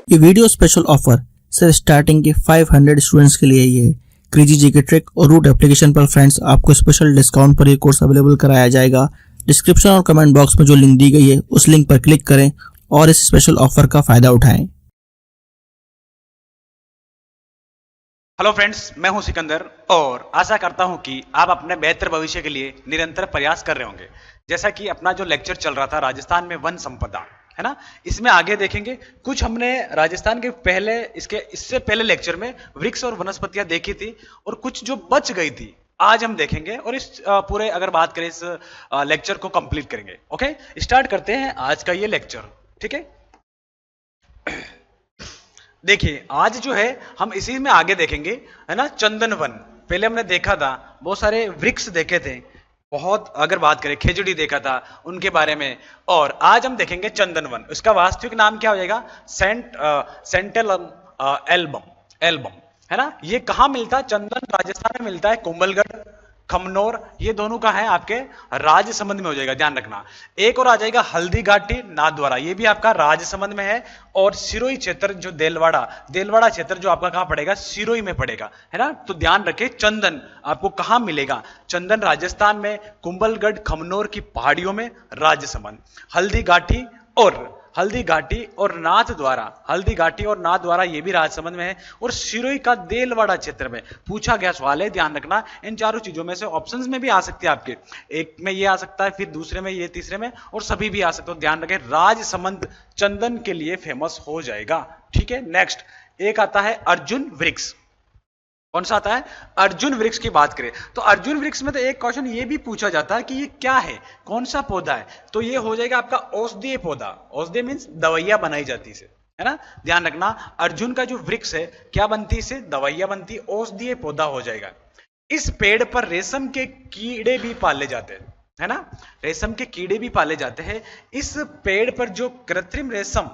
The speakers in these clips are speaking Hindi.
ये वीडियो स्पेशल ऑफर सिर्फ स्टार्टिंग के 500 स्टूडेंट्स के लिए ही है। क्रेजी जीके ट्रिक और रूट एप्लीकेशन पर फ्रेंड्स आपको स्पेशल डिस्काउंट पर ये कोर्स अवेलेबल कराया जाएगा। डिस्क्रिप्शन और कमेंट बॉक्स में जो लिंक दी गई है उस लिंक पर क्लिक करें और इस स्पेशल ऑफर का फायदा उठाएं। हेलो फ्रेंड्स, मैं हूं सिकंदर और आशा करता हूं कि आप अपने बेहतर भविष्य के लिए निरंतर प्रयास कर रहे होंगे। जैसा कि अपना जो लेक्चर चल रहा था राजस्थान में वन संपदा, है ना, इसमें आगे देखेंगे कुछ हमने राजस्थान के इससे पहले लेक्चर में वृक्ष और वनस्पतियां देखी थी और कुछ जो बच गई थी आज हम देखेंगे और इस पूरे अगर बात करें इस लेक्चर को कंप्लीट करेंगे। ओके, स्टार्ट करते हैं आज का ये लेक्चर। ठीक है, देखिए आज जो है हम इसी में आगे देखेंगे, है ना, चंदन वन। पहले हमने देखा था बहुत सारे वृक्ष देखे थे, बहुत अगर बात करें खेजड़ी देखा था उनके बारे में, और आज हम देखेंगे चंदन वन। इसका वास्तविक नाम क्या हो जाएगा? सेंटेलम एल्बम, है ना। ये कहां मिलता है? चंदन राजस्थान में मिलता है, कुंभलगढ़, खमनोर, ये दोनों का है आपके राजसमंद में हो जाएगा, ध्यान रखना। एक और आ जाएगा हल्दी घाटी नाथद्वारा, ये भी आपका राजसमंद में है। और सिरोही क्षेत्र जो देलवाड़ा क्षेत्र जो आपका कहां पड़ेगा? सिरोही में पड़ेगा, है ना। तो ध्यान रखें, चंदन आपको कहां मिलेगा? चंदन राजस्थान में, कुंभलगढ़ खमनोर की पहाड़ियों में, राजसमंद। हल्दी घाटी और नाथ द्वारा ये भी राजसमंद में है। और सिरोही का देलवाड़ा क्षेत्र में पूछा गया सवाल है, ध्यान रखना। इन चारों चीजों में से ऑप्शंस में भी आ सकते हैं आपके, एक में ये आ सकता है, फिर दूसरे में ये, तीसरे में, और सभी भी आ सकते हो। ध्यान रखें, राजसमंद चंदन के लिए फेमस हो जाएगा। ठीक है, नेक्स्ट एक आता है अर्जुन वृक्ष। कौन सा आता है? अर्जुन वृक्ष की बात करें तो अर्जुन वृक्ष में तो एक क्वेश्चन ये भी पूछा जाता है कि ये क्या है, कौन सा पौधा है? तो ये हो जाएगा आपका औषधीय पौधा। औषधीय मींस दवाइयां बनाई जाती है, है ना। ध्यान रखना, अर्जुन का जो वृक्ष है क्या बनती है? इससे दवाइयां बनती, औषधीय पौधा हो जाएगा। इस पेड़ पर रेशम के कीड़े भी पाले जाते हैं, है ना। रेशम के कीड़े भी पाले जाते हैं। इस पेड़ पर जो कृत्रिम रेशम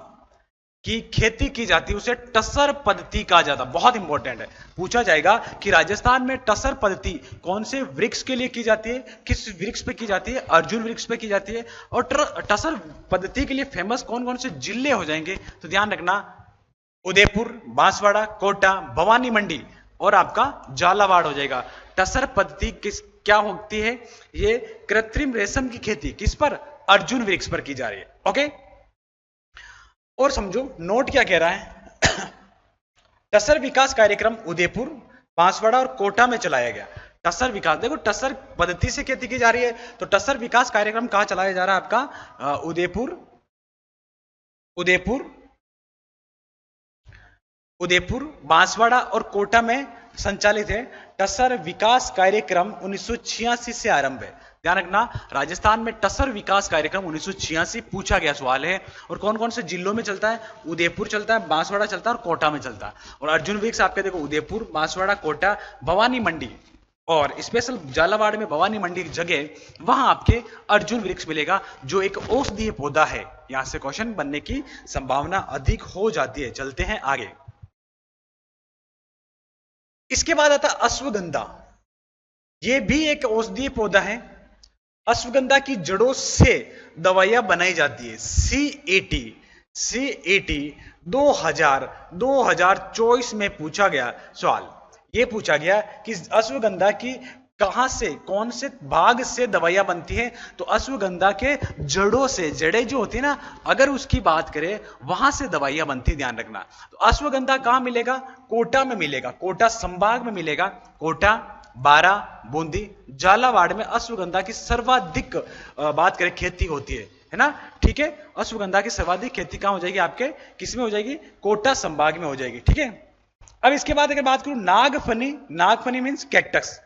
की खेती की जाती है उसे टसर पद्धति कहा जाता है। बहुत इंपॉर्टेंट है, पूछा जाएगा कि राजस्थान में टसर पद्धति कौन से वृक्ष के लिए की जाती है, किस वृक्ष पे की जाती है? अर्जुन वृक्ष पे की जाती है। और टसर पद्धति के लिए फेमस कौन कौन से जिले हो जाएंगे? तो ध्यान रखना, उदयपुर, बांसवाड़ा, कोटा, भवानी मंडी और आपका झालावाड़ हो जाएगा। टसर पद्धति क्या होती है? ये कृत्रिम रेशम की खेती किस पर? अर्जुन वृक्ष पर की जा रही है। ओके, और समझो नोट क्या कह रहा है। टसर विकास कार्यक्रम उदयपुर, बांसवाड़ा और कोटा में चलाया गया। टसर विकास, देखो टसर पद्धति से खेती की जा रही है तो टसर विकास कार्यक्रम कहां चलाया जा रहा है आपका? उदयपुर, बांसवाड़ा और कोटा में संचालित है। टसर विकास कार्यक्रम 1986 से आरंभ है। ध्यान रखना, राजस्थान में टसर विकास कार्यक्रम 1986 पूछा गया सवाल है। और कौन कौन से जिलों में चलता है? उदयपुर चलता है, बांसवाड़ा चलता है और कोटा में चलता है। और अर्जुन वृक्ष आपके देखो उदयपुर, बांसवाड़ा, कोटा, भवानी मंडी और स्पेशल झालावाड़ में भवानी मंडी जगह, वहां आपके अर्जुन वृक्ष मिलेगा जो एक औषधीय पौधा है। यहां से क्वेश्चन बनने की संभावना अधिक हो जाती है। चलते हैं आगे। इसके बाद आता अश्वगंधा, यह भी एक औषधीय पौधा है। अश्वगंधा की जड़ों से दवाइयां बनाई जाती है। CAT 2024 में पूछा गया सवाल, यह पूछा गया कि अश्वगंधा की कहां से, कौन से भाग से दवाइयां बनती है? तो अश्वगंधा के जड़ों से, जड़ें जो होती है ना, अगर उसकी बात करें वहां से दवाइयां बनती। ध्यान रखना, तो अश्वगंधा कहां मिलेगा? कोटा में मिलेगा, कोटा संभाग में मिलेगा। कोटा, बारा, बूंदी, झालावाड़ में अश्वगंधा की सर्वाधिक बात करें खेती होती है ना। ठीक है, अश्वगंधा की सर्वाधिक खेती कहां हो जाएगी? आपके किसमें हो जाएगी? कोटा संभाग में हो जाएगी। ठीक है, अब इसके बाद अगर बात करूं नागफनी मींस कैक्टस।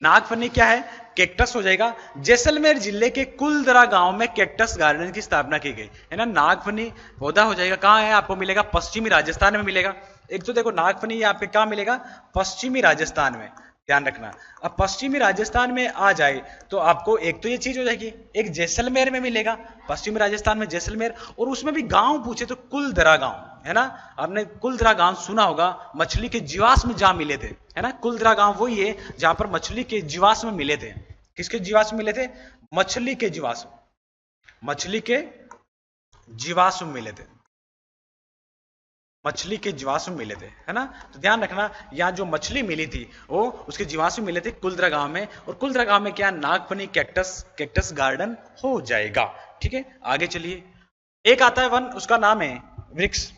नागफनी क्या है? कैक्टस हो जाएगा। जैसलमेर जिले के कुलदरा गांव में कैक्टस गार्डन की स्थापना की गई, है ना। नागफनी पौधा हो जाएगा, कहां है? आपको मिलेगा पश्चिमी राजस्थान में मिलेगा। एक तो देखो नागफनी ये आपके कहां मिलेगा? पश्चिमी राजस्थान में। ध्यान रखना, अब पश्चिमी राजस्थान में आ जाए तो आपको एक तो ये चीज हो जाएगी, एक जैसलमेर में मिलेगा, पश्चिमी राजस्थान में जैसलमेर। और उसमें भी गांव पूछे तो कुलदरा गांव, है ना। आपने कुलदरा गांव सुना होगा, मछली के जीवाश्म जहां मिले थे, है ना। कुलदरा गांव वही है जहां पर मछली के जीवाश्म मिले थे। किसके जीवाश्म मिले थे? मछली के जीवाश्म मिले थे। मछली के जीवाश्म मिले थे, है ना। तो ध्यान रखना, यहाँ जो मछली मिली थी वो उसके जीवाश्म मिले थे कुल्द्रा गांव में, और कुल्द्रा गांव में क्या, नागफनी कैक्टस गार्डन हो जाएगा। ठीक है, आगे चलिए। एक आता है वन, उसका नाम है वृक्ष,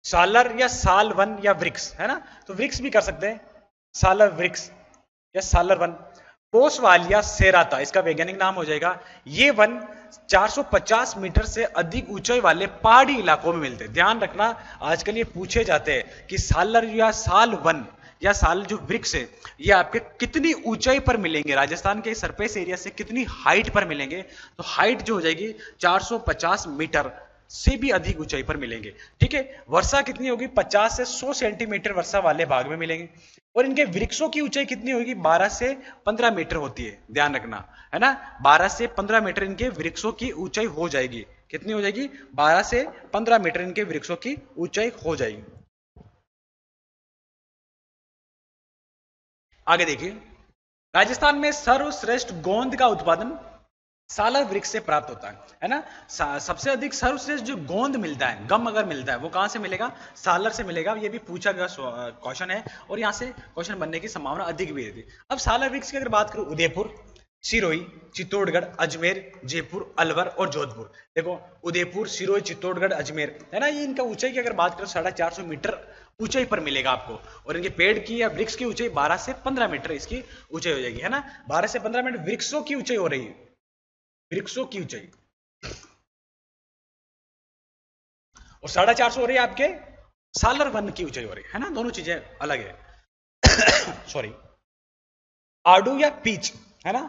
सालर या साल वन या वृक्ष, है ना। तो वृक्ष भी कर सकते हैं, सालर वृक्ष या सालर वन। पोसवालिया सेराता इसका वैज्ञानिक नाम हो जाएगा। ये वन 450 मीटर से अधिक ऊंचाई वाले पहाड़ी इलाकों में मिलते हैं। ध्यान रखना, आजकल ये पूछे जाते हैं कि सालर या साल वन या साल जो वृक्ष है ये आपके कितनी ऊंचाई पर मिलेंगे, राजस्थान के सरफेस एरिया से कितनी हाइट पर मिलेंगे। तो हाइट जो हो जाएगी 450 मीटर से भी अधिक ऊंचाई पर मिलेंगे। ठीक है, वर्षा कितनी होगी, 50 से 100 सेंटीमीटर वर्षा वाले भाग में मिलेंगे। और इनके वृक्षों की ऊंचाई कितनी होगी, 12 से 15 मीटर होती है, ध्यान रखना, है ना। 12 से 15 मीटर इनके वृक्षों की ऊंचाई हो जाएगी। कितनी हो जाएगी, 12 से 15 मीटर इनके वृक्षों की ऊंचाई हो जाएगी। आगे देखिए, राजस्थान में सर्वश्रेष्ठ गोंद का उत्पादन सालर वृक्ष से प्राप्त होता है ना। सबसे अधिक सर्वश्रेष्ठ जो गोंद मिलता है, गम अगर मिलता है, वो कहां से मिलेगा, सालर से मिलेगा। ये भी पूछा गया क्वेश्चन है और यहां से क्वेश्चन बनने की संभावना अधिक भी रहती है। अब सालर वृक्ष की अगर बात करूं, उदयपुर, सिरोही, चित्तौड़गढ़, अजमेर, जयपुर, अलवर और जोधपुर। देखो, उदयपुर, सिरोही, चित्तौड़गढ़, अजमेर, है ना। ये इनका ऊंचाई की अगर बात करें 450 मीटर ऊंचाई पर मिलेगा आपको। और इनके पेड़ की या वृक्ष की ऊंचाई 12 से 15 मीटर इसकी ऊंचाई हो जाएगी, है ना। 12 से 15 मीटर वृक्षों की ऊंचाई हो रही है, वृक्षों की ऊंचाई। और 450 हो रही है आपके सालर वन की ऊंचाई हो रही है ना। दोनों चीजें अलग है। सॉरी, आड़ू या पीच, है ना,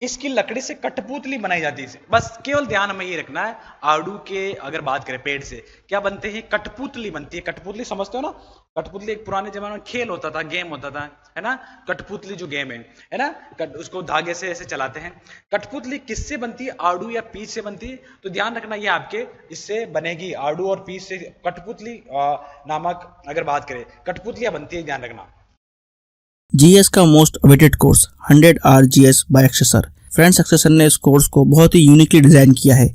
इसकी लकड़ी से कठपुतली बनाई जाती है। बस केवल ध्यान में ये रखना है, आड़ू के अगर बात करें पेड़ से क्या बनते हैं, कठपुतली बनती है। कठपुतली समझते हो ना, कठपुतली एक पुराने जमाने में खेल होता था, गेम होता था, है ना। कठपुतली जो गेम है ना, उसको धागे से ऐसे चलाते हैं। कठपुतली किससे बनती है, आड़ू या पीच से बनती है। तो ध्यान रखना, ये आपके इससे बनेगी, आड़ू और पीच से कठपुतली नामक अगर बात करें कठपुतलियां बनती है, ध्यान रखना। जीएस का most awaited course 100 hour GS by Akshay sir. Friends, Akshay sir ने इस कोर्स को बहुत ही यूनिकली डिजाइन किया है।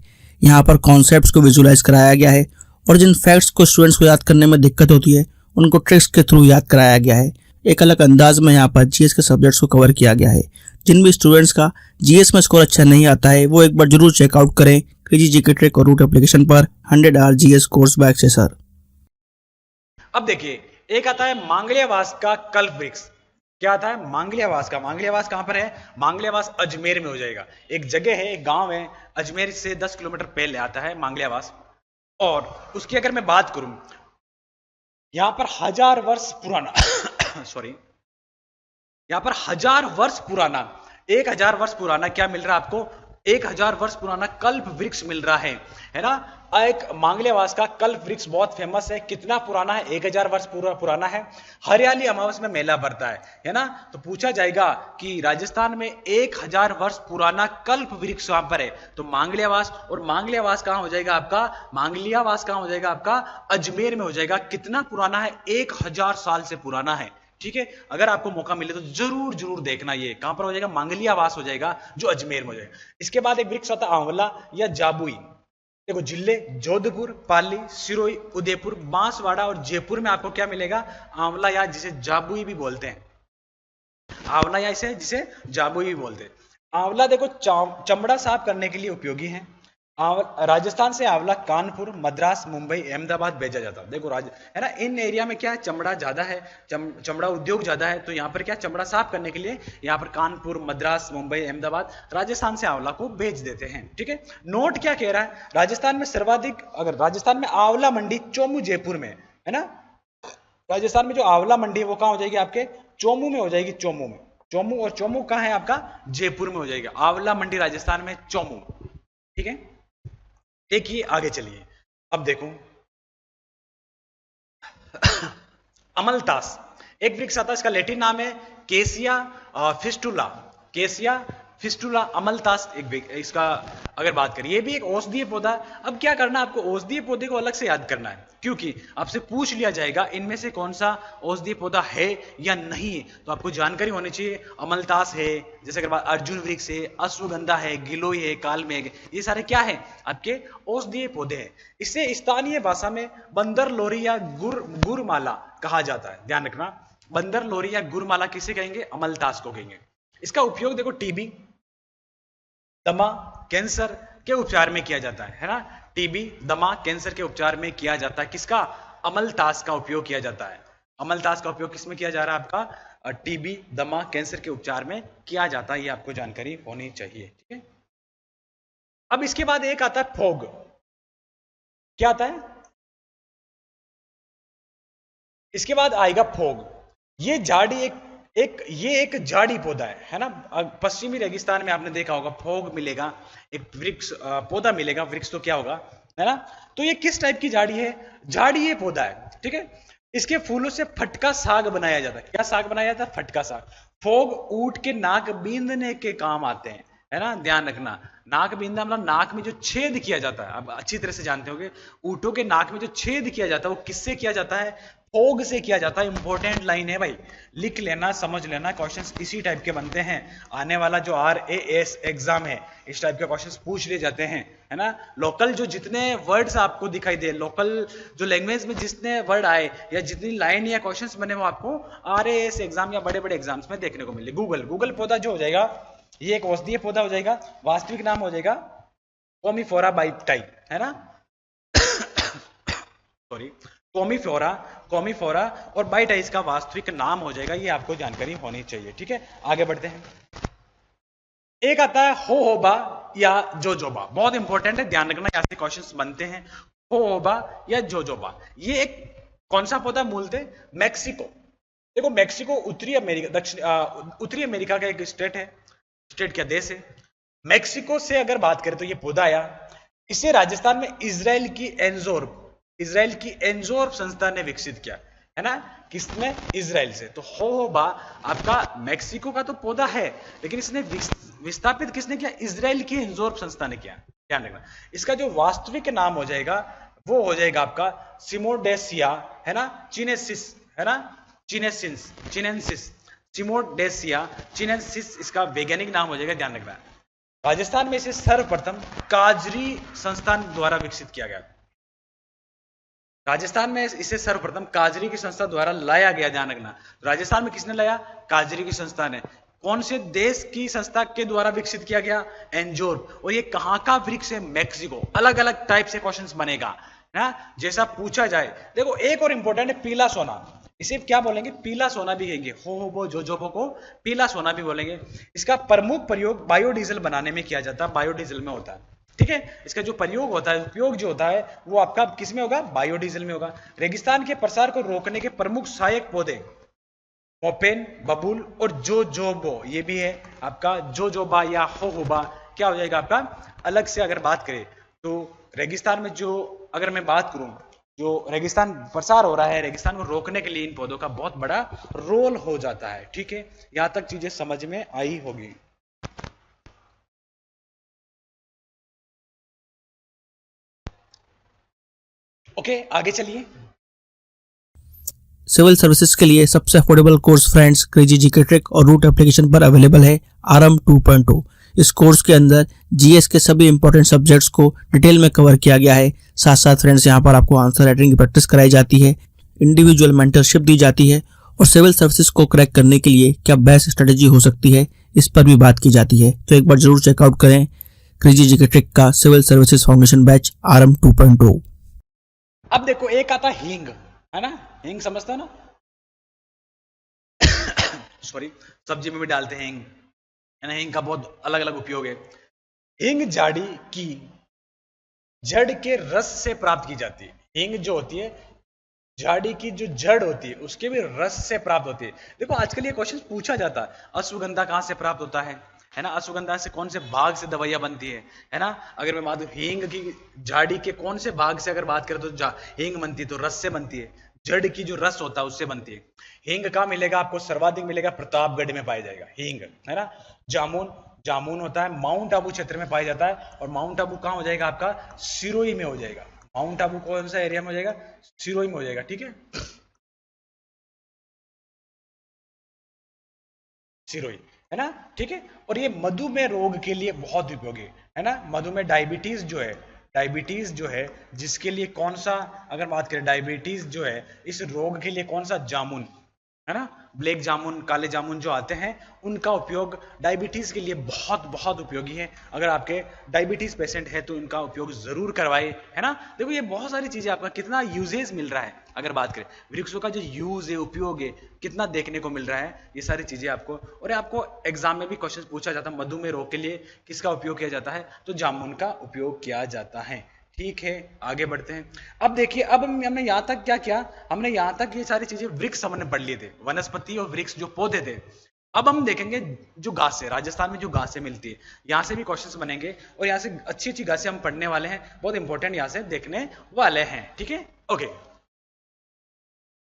यहाँ पर कॉन्सेप्ट्स को विजुलाइज कराया गया है और जिन फैक्ट्स को स्टूडेंट्स को याद करने में दिक्कत होती है उनको ट्रिक्स के थ्रू याद कराया गया है। एक अलग अंदाज में यहाँ पर जीएस के सब्जेक्ट्स को कवर किया गया है। जिन भी स्टूडेंट्स का जीएस में स्कोर अच्छा नहीं आता है वो एक बार जरूर चेकआउट करें क्रेजी जीके ट्रिक और रूट एप्लीकेशन पर 100 hour GS course by Akshay sir. अब देखिए, एक आता है मांगलियावास का कल्प वृक्ष। क्या आता है, मांगलियावास का। मांगलियावास कहां पर है, मांगलियावास अजमेर में हो जाएगा। एक जगह है, एक गांव है, अजमेर से 10 किलोमीटर पहले आता है मांगलियावास। और उसकी अगर मैं बात करूं, यहां पर 1000 वर्ष पुराना सॉरी, यहां पर 1000 वर्ष पुराना, 1000 वर्ष पुराना क्या मिल रहा है आपको, 1000 वर्ष पुराना कल्प वृक्ष मिल रहा है ना। एक मांगलियावास का कल्प वृक्ष बहुत फेमस है। कितना पुराना है, 1000 वर्ष पुराना है। हरियाली अमावस में मेला भरता है ना। तो पूछा जाएगा कि राजस्थान में 1000 वर्ष पुराना कल्प वृक्ष वहां पर है, तो मांगलियावास। और मांगलियावास कहां हो जाएगा आपका, मांगलियावास कहां हो जाएगा आपका, अजमेर में हो जाएगा। कितना पुराना है, 1000 साल से पुराना है। ठीक है, अगर आपको मौका मिले तो जरूर जरूर देखना। ये कहां पर हो जाएगा, मांगलियावास हो जाएगा, जो अजमेर में हो जाएगा। इसके बाद एक वृक्ष होता है आंवला या जाबुई। देखो, जिले जोधपुर, पाली, सिरोही, उदयपुर, बांसवाड़ा और जयपुर में आपको क्या मिलेगा, आंवला या जिसे जाबुई भी बोलते हैं। आंवला या इसे जिसे जाबुई भी बोलते हैं। आंवला देखो चमड़ा साफ करने के लिए उपयोगी है। राजस्थान से आंवला कानपुर, मद्रास, मुंबई, अहमदाबाद भेजा जाता है। देखो है ना, इन एरिया में क्या है, चमड़ा ज्यादा है, चमड़ा उद्योग ज्यादा है। तो यहाँ पर क्या, चमड़ा साफ करने के लिए यहाँ पर कानपुर, मद्रास, मुंबई, अहमदाबाद, राजस्थान से आंवला को भेज देते हैं। ठीक है, नोट क्या कह रहा है, राजस्थान में सर्वाधिक, अगर राजस्थान में आंवला मंडी चोमू जयपुर में है ना। राजस्थान में जो आंवला मंडी है वो कहाँ हो जाएगी, आपके चोमू में हो जाएगी। चोमू में, चोमू, और चोमू कहाँ है आपका, जयपुर में हो जाएगा। आंवला मंडी राजस्थान में चोमू। ठीक है, देखिए आगे चलिए। अब देखो अमलतास एक वृक्ष आता है, इसका लैटिन नाम है केसिया फिस्टुला। केसिया फिस्टुला अमलतास इसका अगर बात करें, ये भी एक औषधीय पौधा है। अब क्या करना है आपको, औषधीय पौधे को अलग से याद करना है, क्योंकि आपसे पूछ लिया जाएगा इनमें से कौन सा औषधीय पौधा है या नहीं है, तो आपको जानकारी होनी चाहिए। अमलतास है, जैसे अगर बात अर्जुन वृक्ष है, अश्वगंधा है, गिलोय है, कालमेघ, ये सारे क्या है आपके औषधीय पौधे हैं। इसे स्थानीय भाषा में बंदर लोरी या गुरमाला कहा जाता है। ध्यान रखना, बंदर लोरी या गुरमाला किसे कहेंगे, अमलतास को कहेंगे। इसका उपयोग देखो टीबी, दमा, कैंसर के उपचार में किया जाता है ना। टीबी, दमा, कैंसर के उपचार में किया जाता है किसका, अमलतास का उपयोग किया जाता है। अमलतास का उपयोग किसमें किया जा रहा है आपका, टीबी, दमा, कैंसर के उपचार में किया जाता है। ये आपको जानकारी होनी चाहिए, ठीक है। अब इसके बाद एक आता है फोग। क्या आता है, इसके बाद आएगा फोग। ये झाड़ी ये एक झाड़ी पौधा है ना। पश्चिमी रेगिस्तान में आपने देखा होगा फोग मिलेगा, एक वृक्ष पौधा मिलेगा, वृक्ष तो क्या होगा, है ना। तो ये किस टाइप की झाड़ी है, झाड़ी ये पौधा है, ठीक है। इसके फूलों से फटका साग बनाया जाता है। क्या साग बनाया जाता है, फटका साग। फोग ऊंट के नाक बींदने के काम आते हैं, है ना। ध्यान रखना, नाक बींदना मतलब नाक में जो छेद किया जाता है, आप अच्छी तरह से जानते होंगे, ऊंटों के नाक में जो छेद किया जाता है वो किससे किया जाता है, फोग से किया जाता है। इंपॉर्टेंट लाइन है भाई, लिख लेना, समझ लेना, क्वेश्चंस इसी टाइप के बनते हैं। आने वाला जो RAS एग्जाम है, इस टाइप के क्वेश्चंस पूछ लिए जाते हैं, है ना। लोकल जो जितने वर्ड्स आपको दिखाई दे, लोकल जो लैंग्वेज में जितने वर्ड आए या जितनी लाइन या क्वेश्चंस बने, वो आपको RAS एग्जाम या बड़े बड़े एग्जाम्स में देखने को मिले। गूगल पौधा जो हो जाएगा, ये एक औषधीय पौधा हो जाएगा, वास्तविक नाम हो जाएगा कॉमीफोरा बाइटाई, है ना। सॉरी, कॉमीफोरा और बाइटाई इसका वास्तविक नाम हो जाएगा। ये आपको जानकारी होनी चाहिए, ठीक है। आगे बढ़ते हैं। एक आता है होहोबा या जोजोबा, बहुत इंपॉर्टेंट है, ध्यान रखना, यहाँ से क्वेश्चंस बनते हैं। होहोबा या जोजोबा, ये एक कौन सा पौधा, मूलतः मैक्सिको। देखो मैक्सिको उत्तरी अमेरिका का एक स्टेट है, स्टेट क्या देश है। मैक्सिको से अगर बात करें तो ये पौधा आया, इसे राजस्थान में इजराइल की एंजोर्ब संस्था ने विकसित किया, है ना। किसने, इजराइल से। तो होहोबा आपका मैक्सिको का तो पौधा है, लेकिन इसने विस्थापित किसने किया, इजराइल की एंजोर्ब संस्था ने किया। ध्यान रखना, इसका जो वास्तविक नाम हो जाएगा वो हो जाएगा आपका सिमोडेसिया, है ना, चिनेसिस, है ना, चिनेंसिस, सिमोडेसिया चिनेंसिस इसका वैज्ञानिक नाम हो जाएगा। ध्यान रखना, राजस्थान में इसे सर्वप्रथम काजरी संस्थान द्वारा विकसित किया गया। राजस्थान में इसे सर्वप्रथम काजरी की संस्था द्वारा लाया गया। ध्यान रखना, राजस्थान में किसने लाया, काजरी की संस्था ने। कौन से देश की संस्था के द्वारा विकसित किया गया, एंजोर। और ये कहां का वृक्ष है, मैक्सिको। अलग अलग टाइप से क्वेश्चंस बनेगा ना, जैसा पूछा जाए। देखो एक और इंपॉर्टेंट है, पीला सोना। इसे क्या बोलेंगे, पीला सोना भी कहेंगे। होहोबो जोजोबो को पीला सोना भी बोलेंगे। इसका प्रमुख प्रयोग बायोडीजल बनाने में किया जाता है, बायोडीजल में होता है, ठीक है। इसका जो प्रयोग होता है, उपयोग जो होता है, वो आपका किस में होगा, बायोडीजल में होगा। रेगिस्तान के प्रसार को रोकने के प्रमुख सहायक पौधे मोपेन, बबूल और जोजोबो, ये भी है आपका जोजोबा या होहोबा। क्या हो जाएगा आपका, अलग से अगर बात करें तो रेगिस्तान में जो, अगर मैं बात करूं, जो रेगिस्तान प्रसार हो रहा है, रेगिस्तान को रोकने के लिए इन पौधों का बहुत बड़ा रोल हो जाता है, ठीक है। यहां तक चीजें समझ में आई होगी। ओके, आगे चलिए। सिविल सर्विसेज के लिए सबसे affordable course friends crazy GK trick और रूट एप्लीकेशन पर अवेलेबल है आरएम 2.0। इस कोर्स के अंदर जीएस के सभी इंपॉर्टेंट सब्जेक्ट्स को डिटेल में कवर किया गया है। साथ साथ फ्रेंड्स यहाँ पर आपको आंसर राइटिंग की प्रैक्टिस कराई जाती है, इंडिविजुअल मेंटरशिप दी जाती है और सिविल सर्विसेज को क्रैक करने के लिए क्या बेस्ट स्ट्रेटेजी हो सकती है, इस पर भी बात की जाती है। तो एक बार जरूर चेकआउट करें क्रेजी जीके ट्रिक का civil services foundation batch RM 2.0। अब देखो एक आता हींग, है ना, हींग समझते हो ना, सॉरी, सब्जी में भी डालते हैं हींग, है ना। हींग का बहुत अलग अलग उपयोग है। हींग झाड़ी की जड़ के रस से प्राप्त की जाती है। हींग जो होती है, झाड़ी की जो जड़ होती है, उसके भी रस से प्राप्त होती है। देखो आजकल ये क्वेश्चन पूछा जाता है, अश्वगंधा कहां से प्राप्त होता है ना। अश्वगंधा से कौन से भाग से दवाइयां बनती है ना। अगर मैं बात हींग की झाड़ी के कौन से भाग से अगर बात करें तो हींग बनती है, तो रस से बनती है। जड़ की जो रस होता है उससे बनती है। हींग कहाँ मिलेगा आपको, सर्वाधिक मिलेगा प्रतापगढ़ में पाया जाएगा हींग, है ना। जामुन होता है, माउंट आबू क्षेत्र में पाया जाता है। और माउंट आबू कहाँ हो जाएगा आपका? सिरोही में हो जाएगा। माउंट आबू कौन सा एरिया में हो जाएगा? सिरोही में हो जाएगा, ठीक है, सिरोही, है ना, ठीक है। और ये मधुमेह रोग के लिए बहुत उपयोगी है ना, मधुमेह डायबिटीज जो है, डायबिटीज जो है जिसके लिए कौन सा, अगर बात करें डायबिटीज जो है इस रोग के लिए कौन सा जामुन, है ना, ब्लैक जामुन, काले जामुन जो आते हैं उनका उपयोग डायबिटीज के लिए बहुत बहुत उपयोगी है। अगर आपके डायबिटीज पेशेंट है तो इनका उपयोग जरूर करवाए, है ना। देखो ये बहुत सारी चीजें, आपका कितना यूजेज मिल रहा है। अगर बात करें वृक्षों का जो यूज है, उपयोग है, कितना देखने को मिल रहा है, ये सारी चीजें आपको, और आपको एग्जाम में भी क्वेश्चन पूछा जाता है मधुमेह रोग के लिए किसका उपयोग किया जाता है, तो जामुन का उपयोग किया जाता है। ठीक है, आगे बढ़ते हैं। अब देखिए, अब हमने यहां तक क्या किया, हमने यहां तक ये सारी चीजें वृक्ष हमने पढ़ लिए थे, वनस्पति और वृक्ष जो पौधे थे। अब हम देखेंगे जो घासें, राजस्थान में जो घासें मिलती है, यहां से भी क्वेश्चंस बनेंगे और यहां से अच्छी अच्छी घासें हम पढ़ने वाले हैं, बहुत इंपॉर्टेंट यहां से देखने वाले हैं, ठीक है, ओके।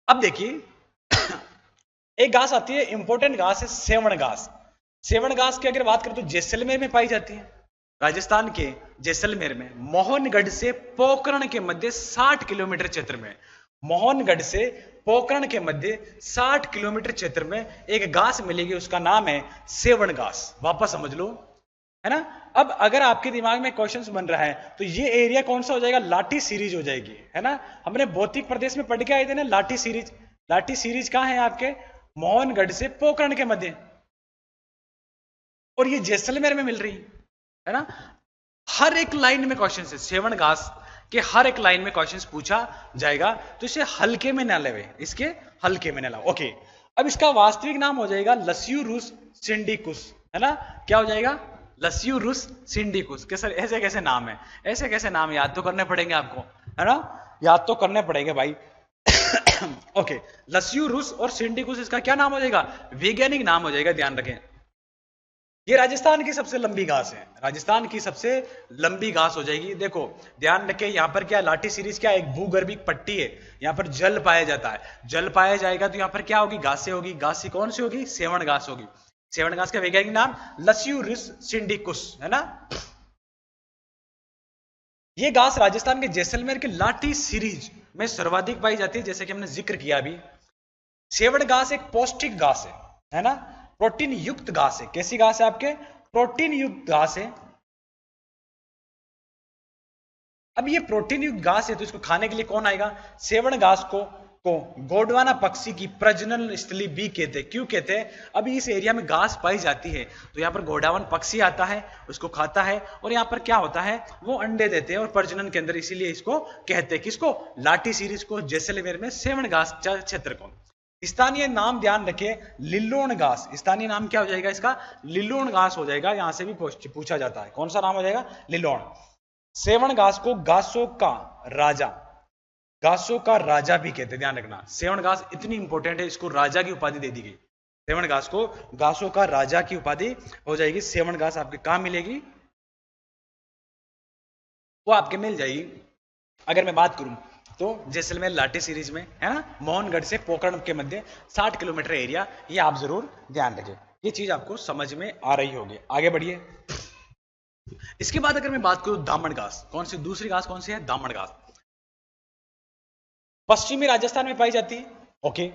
अब देखिए एक घास आती है, इंपॉर्टेंट घास है सेवण घास। सेवण घास की अगर बात करें तो जैसलमेर में पाई जाती है, राजस्थान के जैसलमेर में, मोहनगढ़ से पोखरण के मध्य 60 किलोमीटर क्षेत्र में, मोहनगढ़ से पोखरण के मध्य 60 किलोमीटर क्षेत्र में एक घास मिलेगी, उसका नाम है सेवण घास। वापस समझ लो, है ना। अब अगर आपके दिमाग में क्वेश्चंस बन रहा है तो ये एरिया कौन सा हो जाएगा? लाठी सीरीज हो जाएगी, है ना। हमने भौतिक प्रदेश में पढ़ के आए थे ना, लाठी सीरीज। लाठी सीरीज कहां है? आपके मोहनगढ़ से पोखरण के मध्य, और ये जैसलमेर में मिल रही है ना। हर एक लाइन में क्वेश्चन है, सेवण घास के हर एक लाइन में क्वेश्चन पूछा जाएगा, तो इसे हल्के में ना लेवे, इसके हल्के में ना लाओ, ओके। अब इसका वास्तविक नाम हो जाएगा लस्यूरुस सिंडिकुस, है ना। क्या हो जाएगा? लस्यूरुस सिंडिकुस। कैसे, ऐसे कैसे नाम है, ऐसे कैसे नाम याद तो करने पड़ेंगे आपको, है ना, याद तो करने पड़ेंगे भाई। ओके, लस्यूरुस और सिंडिकुस इसका क्या नाम हो जाएगा? वैज्ञानिक नाम हो जाएगा, ध्यान रखें। ये राजस्थान की सबसे लंबी घास है, राजस्थान की सबसे लंबी घास हो जाएगी। देखो ध्यान रखें, यहां पर क्या, लाठी सीरीज क्या, एक भूगर्भिक पट्टी है, यहां पर जल पाया जाता है, जल पाया जाएगा तो यहां पर क्या होगी? घासें होगी। घासें कौन सी होगी? सेवण घास होगी। सेवण घास का वैज्ञानिक नाम लस्यूरिस सिंडिकुस, है ना। ये घास राजस्थान के जैसलमेर के लाठी सीरीज में सर्वाधिक पाई जाती है, जैसे कि हमने जिक्र किया अभी। सेवण घास एक पौष्टिक घास है ना, प्रोटीन युक्त घास है। कैसी घास है? आपके प्रोटीन युक्त घास है। अब ये प्रोटीन युक्त घास है तो इसको खाने के लिए कौन आएगा? सेवण घास को गोंडवाना पक्षी की प्रजनन स्थली भी कहते हैं। क्यों कहते हैं? अभी इस एरिया में घास पाई जाती है तो यहाँ पर गोंडवान पक्षी आता है, उसको खाता है, और यहाँ पर क्या होता है, वो अंडे देते हैं और प्रजनन के अंदर, इसीलिए इसको कहते हैं, किसको? लाठी सीरीज को, जैसलमेर में सेवण घास क्षेत्र को। स्थानीय नाम ध्यान रखिए, लिल्लोण घास। स्थानीय नाम क्या हो जाएगा इसका? लिल्लोण घास हो जाएगा। यहां से भी पूछा जाता है, कौन सा नाम हो जाएगा? लिल्लोण। सेवण घास को घासों का राजा, घासों का राजा भी कहते हैं, ध्यान रखना। सेवण घास इतनी इंपॉर्टेंट है, इसको राजा की उपाधि दे दी गई। सेवण घास को घासों का राजा की उपाधि हो जाएगी। सेवण घास आपके कहां मिलेगी? वो आपके मिल जाएगी, अगर मैं बात करूं तो जैसलमेर लाठी सीरीज में, है ना, मोहनगढ़ से पोखरण के मध्य 60 किलोमीटर एरिया, ये आप जरूर ध्यान रखें। ये चीज आपको समझ में आ रही होगी। आगे बढ़िए। इसके बाद अगर मैं बात करूं दामन घास, कौन सी दूसरी घास कौन सी है? दामन घास। पश्चिमी राजस्थान में पाई जाती है, ओके।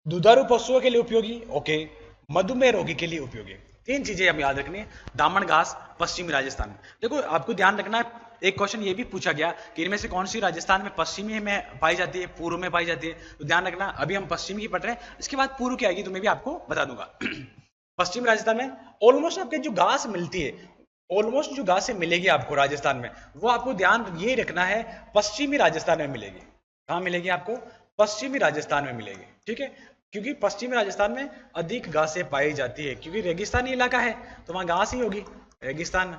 दुधारू पशुओं के लिए उपयोगी, ओके। मधुमेह रोगी के लिए उपयोगी। तीन चीजें हम याद रखनी है। दामन घास पश्चिमी राजस्थान में। देखो आपको ध्यान रखना है, एक क्वेश्चन ये भी पूछा गया कि इनमें से कौन सी राजस्थान में पश्चिमी में पाई जाती है, पूर्व में पाई जाती है, तो ध्यान रखना। अभी हम पश्चिमी की पढ़ रहे हैं, इसके बाद पूर्व की आएगी तो मैं भी आपको बता दूंगा। पश्चिमी राजस्थान में ऑलमोस्ट आपके जो घास मिलती है, ऑलमोस्ट जो घास मिलेगी आपको राजस्थान में, वो आपको ध्यान ये रखना है पश्चिमी राजस्थान में मिलेगी। कहां मिलेगी आपको? पश्चिमी राजस्थान में मिलेगी, ठीक है। क्योंकि पश्चिमी राजस्थान में अधिक घासें पाई जाती है, क्योंकि रेगिस्तानी इलाका है तो वहां घास ही होगी, रेगिस्तान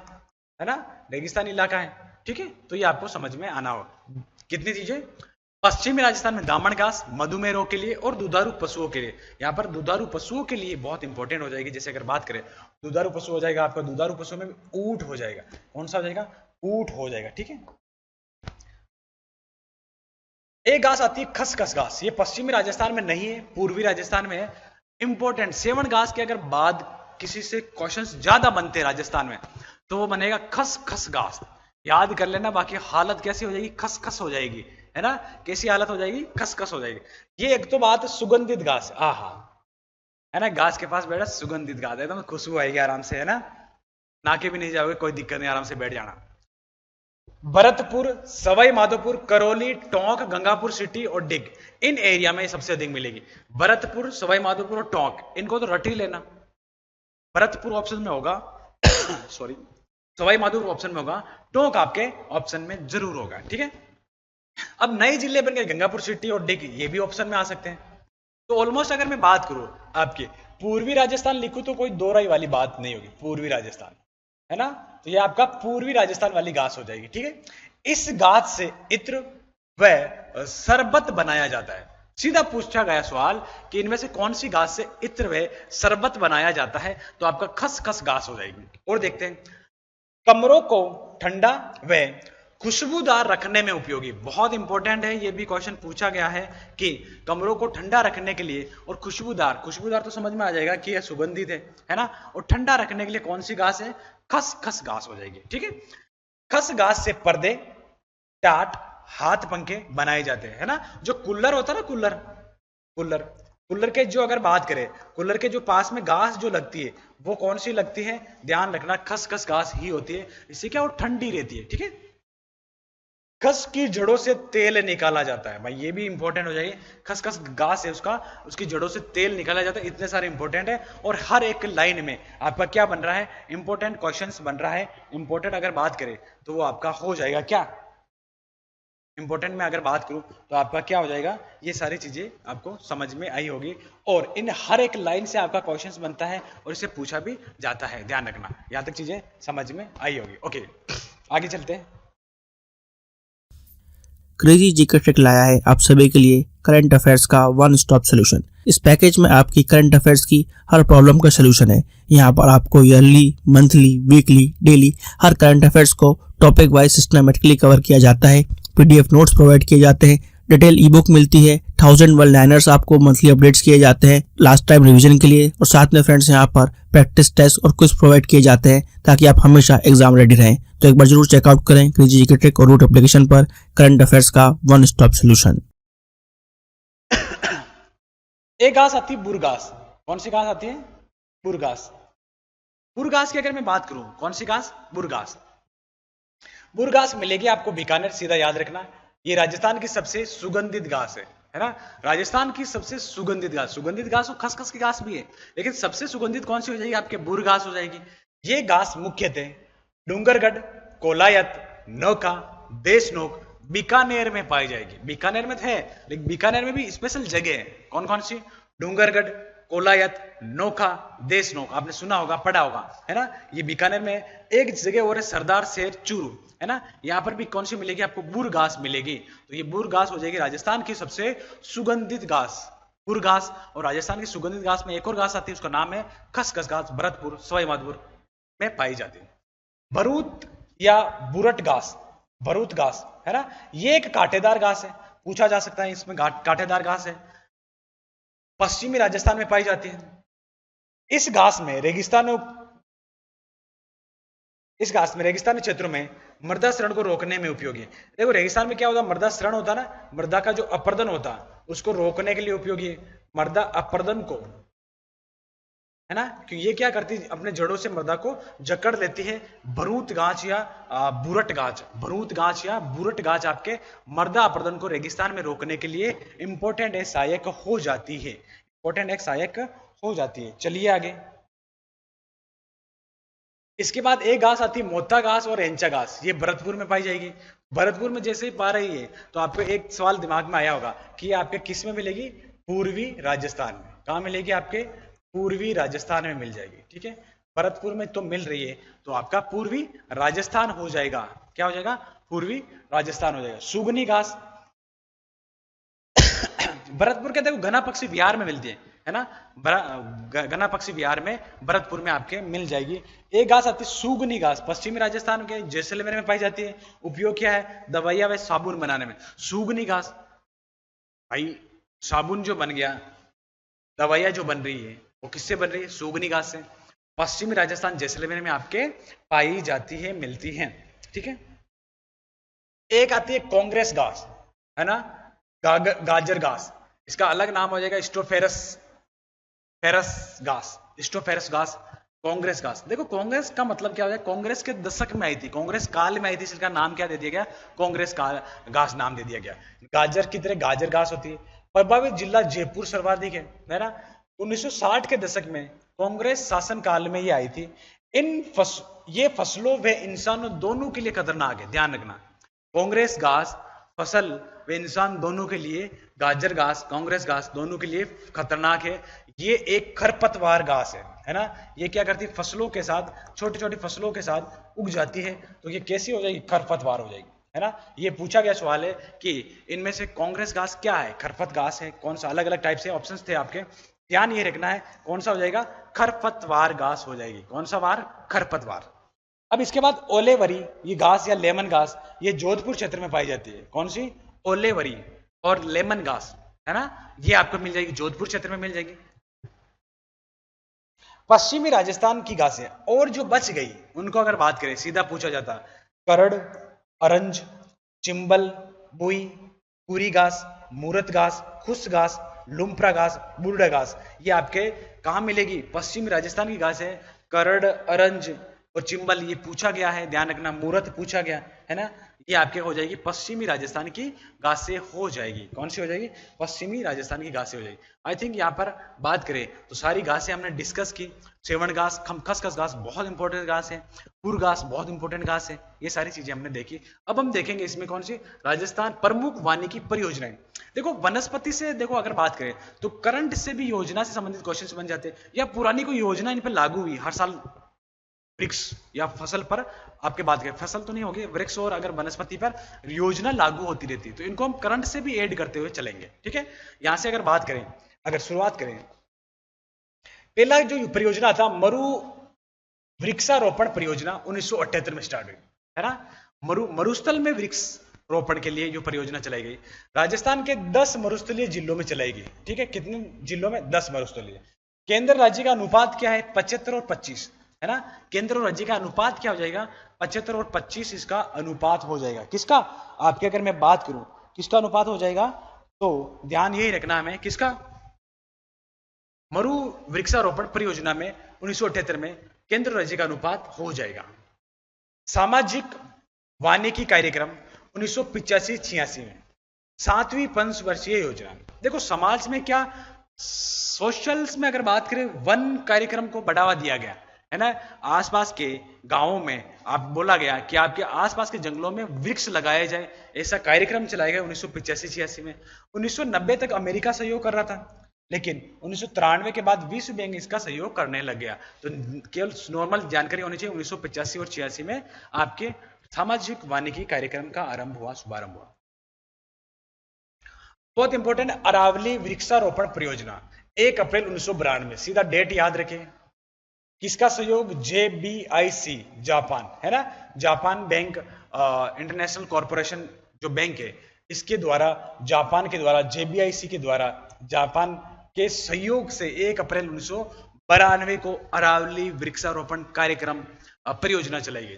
है ना, रेगिस्तानी इलाका है, ठीक है। तो ये आपको समझ में आना हो। कितनी चीजें? पश्चिमी राजस्थान में दामन घास मधुमेह रोग के लिए और दुधारू पशुओं के लिए। यहाँ पर दुधारू पशुओं के लिए बहुत इंपॉर्टेंट हो जाएगी। जैसे अगर बात करें, दुधारू पशु हो जाएगा आपका, दुधारू पशुओं में ऊंट हो जाएगा। कौन सा हो जाएगा? ऊंट हो जाएगा, ठीक है। एक घास आती है खसखस घास, ये पश्चिमी राजस्थान में नहीं है, पूर्वी राजस्थान में है। इंपॉर्टेंट, सेवण घास की अगर बात किसी से क्वेश्चंस ज्यादा बनते हैं राजस्थान में, तो वो बनेगा खस खस घास। याद कर लेना, बाकी हालत कैसी हो जाएगी, खस खस हो जाएगी, है ना। कैसी हालत हो जाएगी, खस खस हो जाएगी। ये एक तो बात सुगंधित घास, आहा, है ना, घास के पास बैठा सुगंधित घास है, एकदम खुशबू आएगी आराम से, है ना, नाके भी नहीं जाओगे, कोई दिक्कत नहीं, आराम से बैठ जाना। भरतपुर, सवाई माधोपुर, करौली, टोंक, गंगापुर सिटी और डिग, इन एरिया में सबसे अधिक मिलेगी। भरतपुर, सवाई माधोपुर और टोंक, इनको तो रट ही लेना। भरतपुर ऑप्शन में होगा सॉरी, सवाई माधोपुर ऑप्शन में होगा, टोंक आपके ऑप्शन में जरूर होगा, ठीक है। अब नए जिले बन गए गंगापुर सिटी और डिग, ये भी ऑप्शन में आ सकते हैं। तो ऑलमोस्ट अगर मैं बात करूं आपके पूर्वी राजस्थान लिखूं तो कोई दो राय वाली बात नहीं होगी, पूर्वी राजस्थान, है ना। तो ये आपका पूर्वी राजस्थान वाली घास हो जाएगी, ठीक है। इस घास से इत्र व शरबत बनाया जाता है। सीधा पूछा गया सवाल कि इनमें से कौन सी घास से इत्र व शरबत बनाया जाता है, तो आपका खस खस घास हो जाएगी। और देखते हैं, कमरों को ठंडा व खुशबूदार रखने में उपयोगी, बहुत इंपॉर्टेंट है, ये भी क्वेश्चन पूछा गया है कि कमरों को ठंडा रखने के लिए और खुशबूदार, खुशबूदार तो समझ में आ जाएगा कि यह सुगंधित है ना, और ठंडा रखने के लिए कौन सी घास है, खस खस घास हो जाएगी, ठीक है। खस घास से पर्दे, टाट, हाथ पंखे बनाए जाते हैं, है ना। जो कूलर होता है ना, कूलर कूलर कूलर के जो अगर बात करें, कूलर के जो पास में घास जो लगती है वो कौन सी लगती है, ध्यान रखना, खस खस घास ही होती है। इससे क्या, वो ठंडी रहती है, ठीक है। खस की जड़ों से तेल निकाला जाता है, भाई ये भी इंपॉर्टेंट हो जाएगी। खस खस घास है उसका, उसकी जड़ों से तेल निकाला जाता है, इतने सारे इंपॉर्टेंट है। और हर एक लाइन में आपका क्या बन रहा है, इंपॉर्टेंट क्वेश्चंस बन रहा है। इंपॉर्टेंट अगर बात करें तो वो आपका हो जाएगा क्या, इंपॉर्टेंट में अगर बात करूं तो आपका क्या हो जाएगा, ये सारी चीजें आपको समझ में आई होगी। और इन हर एक लाइन से आपका क्वेश्चंस बनता है और इसे पूछा भी जाता है, ध्यान रखना। यहां तक चीजें समझ में आई होगी, ओके, आगे चलते हैं। क्रेजी जीके ट्रिक लाया है आप सभी के लिए करंट अफेयर्स का वन स्टॉप सोल्यूशन। इस पैकेज में आपकी करंट अफेयर्स की हर प्रॉब्लम का सोल्यूशन है। यहाँ पर आपको ईयरली, मंथली, वीकली, डेली हर करंट अफेयर्स को टॉपिक वाइज सिस्टमेटिकली कवर किया जाता है। पीडीएफ नोट्स प्रोवाइड किए जाते हैं, डिटेल ई बुक मिलती है, 1000 वर्ड लाइनर्स आपको मंथली अपडेट्स किए जाते हैं लास्ट टाइम रिवीजन के लिए, और साथ में फ्रेंड्स यहाँ पर प्रैक्टिस टेस्ट और क्विज प्रोवाइड किए जाते हैं ताकि आप हमेशा एग्जाम रेडी रहें। तो एक बार जरूर चेकआउट करें क्रेजी जीके ट्रिक और रूट एप्लीकेशन पर करंट अफेयर्स का वन स्टॉप सोल्यूशन। एक घास आती है बुरघास, कौन सी घास आती है, बुरघास। बुरघास की अगर मैं बात करूं, कौन सी घास, बुरघास। बुरघास मिलेगी आपको बीकानेर, सीधा याद रखना। ये राजस्थान की सबसे सुगंधित घास है ना, राजस्थान की सबसे सुगंधित घास। सुगंधित घास और खसखस की घास भी है, लेकिन सबसे सुगंधित कौन सी हो जाएगी, आपके बुरघास हो जाएगी। ये घास मुख्यतः डूंगरगढ़, कोलायत, नौका, देशनोक, बीकानेर में पाई जाएगी। बीकानेर में है, लेकिन बीकानेर में भी स्पेशल जगह है, कौन कौन सी, डूंगरगढ़, कोलायत, नोखा, देशनोक, आपने सुना होगा, पढ़ा होगा, है ना। ये बीकानेर में एक जगह और है सरदार शेर चूरू, है ना। यहाँ पर भी कौन सी मिलेगी आपको, बुरघास मिलेगी। तो ये बुरघास हो जाएगी राजस्थान की सबसे सुगंधित घास, बुरघास। और राजस्थान की सुगंधित घास में एक और घास आती है, उसका नाम है खसखस घास, भरतपुर, सवाई माधोपुर में पाई जाती है। भरूत या बुरट घास, भरूत घास, है ना, ये एक कांटेदार घास है, पूछा जा सकता है इसमें कांटेदार घास है, पश्चिमी राजस्थान में पाई जाती है। इस घास में रेगिस्तानी क्षेत्रों में मृदा क्षरण को रोकने में उपयोगी है। देखो रेगिस्तान में क्या होता है, मृदा क्षरण होता है ना, मृदा का जो अपरदन होता है उसको रोकने के लिए उपयोगी है, मृदा अपरदन को, है ना, क्योंकि ये क्या करती है, अपने जड़ों से मृदा को जकड़ लेती है। भरूत गाछ या बुरट गाछ, भरूत गाछ या बुरट गाछ आपके मृदा अपरदन को रेगिस्तान में रोकने के लिए इंपॉर्टेंट है, सहायक हो जाती है, इंपॉर्टेंट है, सहायक हो जाती है। चलिए आगे। इसके बाद एक घास आती है मोथा घास और एंचा घास, ये भरतपुर में पाई जाएगी। भरतपुर में जैसे ही पा रही है तो आपको एक सवाल दिमाग में आया होगा कि ये आपके किस में मिलेगी, पूर्वी राजस्थान में। कहां मिलेगी, आपके पूर्वी राजस्थान में मिल जाएगी, ठीक है। भरतपुर में तो मिल रही है तो आपका पूर्वी राजस्थान हो जाएगा, क्या हो जाएगा, पूर्वी राजस्थान हो जाएगा। सुगनी घास भरतपुर के देखो घना पक्षी विहार में मिलती है ना, घना पक्षी विहार में भरतपुर में आपके मिल जाएगी। एक घास आती है सुगनी घास, पश्चिमी राजस्थान के जैसलमेर में पाई जाती है। उपयोग क्या है, दवाइयां व साबुन बनाने में। सुगनी घास, भाई साबुन जो बन गया, दवाइयां जो बन रही है वो किससे बन रही है, सुगनी घास से। पश्चिमी राजस्थान जैसलमेर में आपके पाई जाती है, मिलती हैं। ठीक है, एक आती है कांग्रेस घास, है ना, गाजर घास, इसका अलग नाम हो जाएगा स्टोफेरस फेरस घास, स्टोफेरस घास, कांग्रेस घास। देखो कांग्रेस का मतलब क्या हो जाए, कांग्रेस के दशक में आई थी, कांग्रेस काल में आई थी, इसका नाम क्या दे दिया गया, कांग्रेस काल घास नाम दे दिया गया। गाजर की तरह गाजर घास होती है। प्रभावित जिला जयपुर सर्वाधिक है ना। 1960 के दशक में कांग्रेस शासन काल में ये आई थी। ये फसलों व इंसानों दोनों के लिए खतरनाक है, ध्यान रखना। कांग्रेस घास फसल व इंसान दोनों के लिए, गाजर घास, कांग्रेस घास दोनों के लिए खतरनाक है। ये एक खरपतवार घास है ना। ये क्या करती है, फसलों के साथ, छोटी छोटी फसलों के साथ उग जाती है, तो ये कैसी हो जाएगी, खरपतवार हो जाएगी, है ना। ये पूछा गया सवाल है कि इनमें से कांग्रेस घास क्या है, खरपत घास है, कौन सा, अलग अलग टाइप से ऑप्शंस थे आपके, ध्यान ये रखना है कौन सा हो जाएगा, खरपतवार घास हो जाएगी। कौन सा वार, खरपतवार। अब इसके बाद ओलेवरी, ये घास या लेमन घास, ये जोधपुर क्षेत्र में पाई जाती है। कौन सी, ओलेवरी और लेमन घास, है ना, ये आपको मिल जाएगी जोधपुर क्षेत्र में मिल जाएगी। पश्चिमी राजस्थान की घासें और जो बच गई उनको अगर बात करें, सीधा पूछा जाता, करड़, अरंज, चिंबल, बुई, पूरी घास, मूरत घास, खुस घास, लुम्परा घास, बुर्डा घास, ये आपके कहां मिलेगी, पश्चिमी राजस्थान की घास है। करड़, अरंज और चिंबल ये पूछा गया है, ध्यान रखना, मूरत पूछा गया है ना, ये आपके हो जाएगी पश्चिमी राजस्थान की घासें हो जाएगी। कौन सी हो जाएगी, पश्चिमी राजस्थान की घासें हो जाएगी। आई थिंक यहाँ पर बात करें तो सारी घासें हमने डिस्कस की। सेवण घास, खसखस घास बहुत इंपॉर्टेंट घास है, पुर घास बहुत इंपॉर्टेंट घास है, ये सारी चीजें हमने देखी। अब हम देखेंगे इसमें कौन सी, राजस्थान प्रमुख वानिकी परियोजनाएं। देखो वनस्पति से, देखो अगर बात करें तो करंट से भी योजना से संबंधित क्वेश्चन बन जाते हैं, या पुरानी कोई योजना इन पर लागू हुई हर साल वृक्ष या फसल पर, आपके बात करें फसल तो नहीं होगी, वृक्ष और अगर वनस्पति पर योजना लागू होती रहती है, तो इनको हम करंट से भी ऐड करते हुए चलेंगे। ठीक है, यहां से अगर बात करें, अगर शुरुआत करें, पहला जो परियोजना था मरु वृक्षारोपण परियोजना 1978 में स्टार्ट हुई, है ना। मरुस्थल में वृक्ष रोपण के लिए जो परियोजना चलाई गई, राजस्थान के 10 मरुस्थलीय जिलों में चलाई गई। ठीक है, कितने जिलों में, 10 मरुस्थलीय। केंद्र राज्य का अनुपात क्या है, 75 और 25, है ना। केंद्र और राज्य का अनुपात क्या हो जाएगा, 75 और 25 इसका अनुपात हो जाएगा। किसका, आपके अगर मैं बात करूं किसका अनुपात हो जाएगा, तो ध्यान यही रखना हमें, किसका, मरु वृक्षारोपण परियोजना में 1978 में केंद्र राज्य का अनुपात हो जाएगा। सामाजिक वानिकी कार्यक्रम 1985-86 में 7वीं पंचवर्षीय योजना। देखो समाज में क्या, सोशल्स में अगर बात करें, वन कार्यक्रम को बढ़ावा दिया गया, है ना। आसपास के गांवों में आप बोला गया कि आपके आसपास के जंगलों में वृक्ष लगाए जाए, ऐसा कार्यक्रम चलाया गया 1985-86 में। 1990 तक अमेरिका सहयोग कर रहा था, लेकिन 1993 के बाद विश्व बैंक इसका सहयोग करने लग गया। तो केवल नॉर्मल जानकारी होनी चाहिए, 1985 और 86 में आपके सामाजिक वानिकी कार्यक्रम का आरंभ हुआ, शुभारंभ हुआ। बहुत इंपॉर्टेंट, अरावली वृक्षारोपण परियोजना 1 अप्रैल 1992, सीधा डेट याद रखें। किसका सहयोग, JBIC जापान, है ना, जापान बैंक इंटरनेशनल कॉर्पोरेशन जो बैंक है, इसके द्वारा, जापान के द्वारा, JBIC के द्वारा, जापान के सहयोग से 1 अप्रैल 1992 को अरावली वृक्षारोपण कार्यक्रम परियोजना चलाई गई।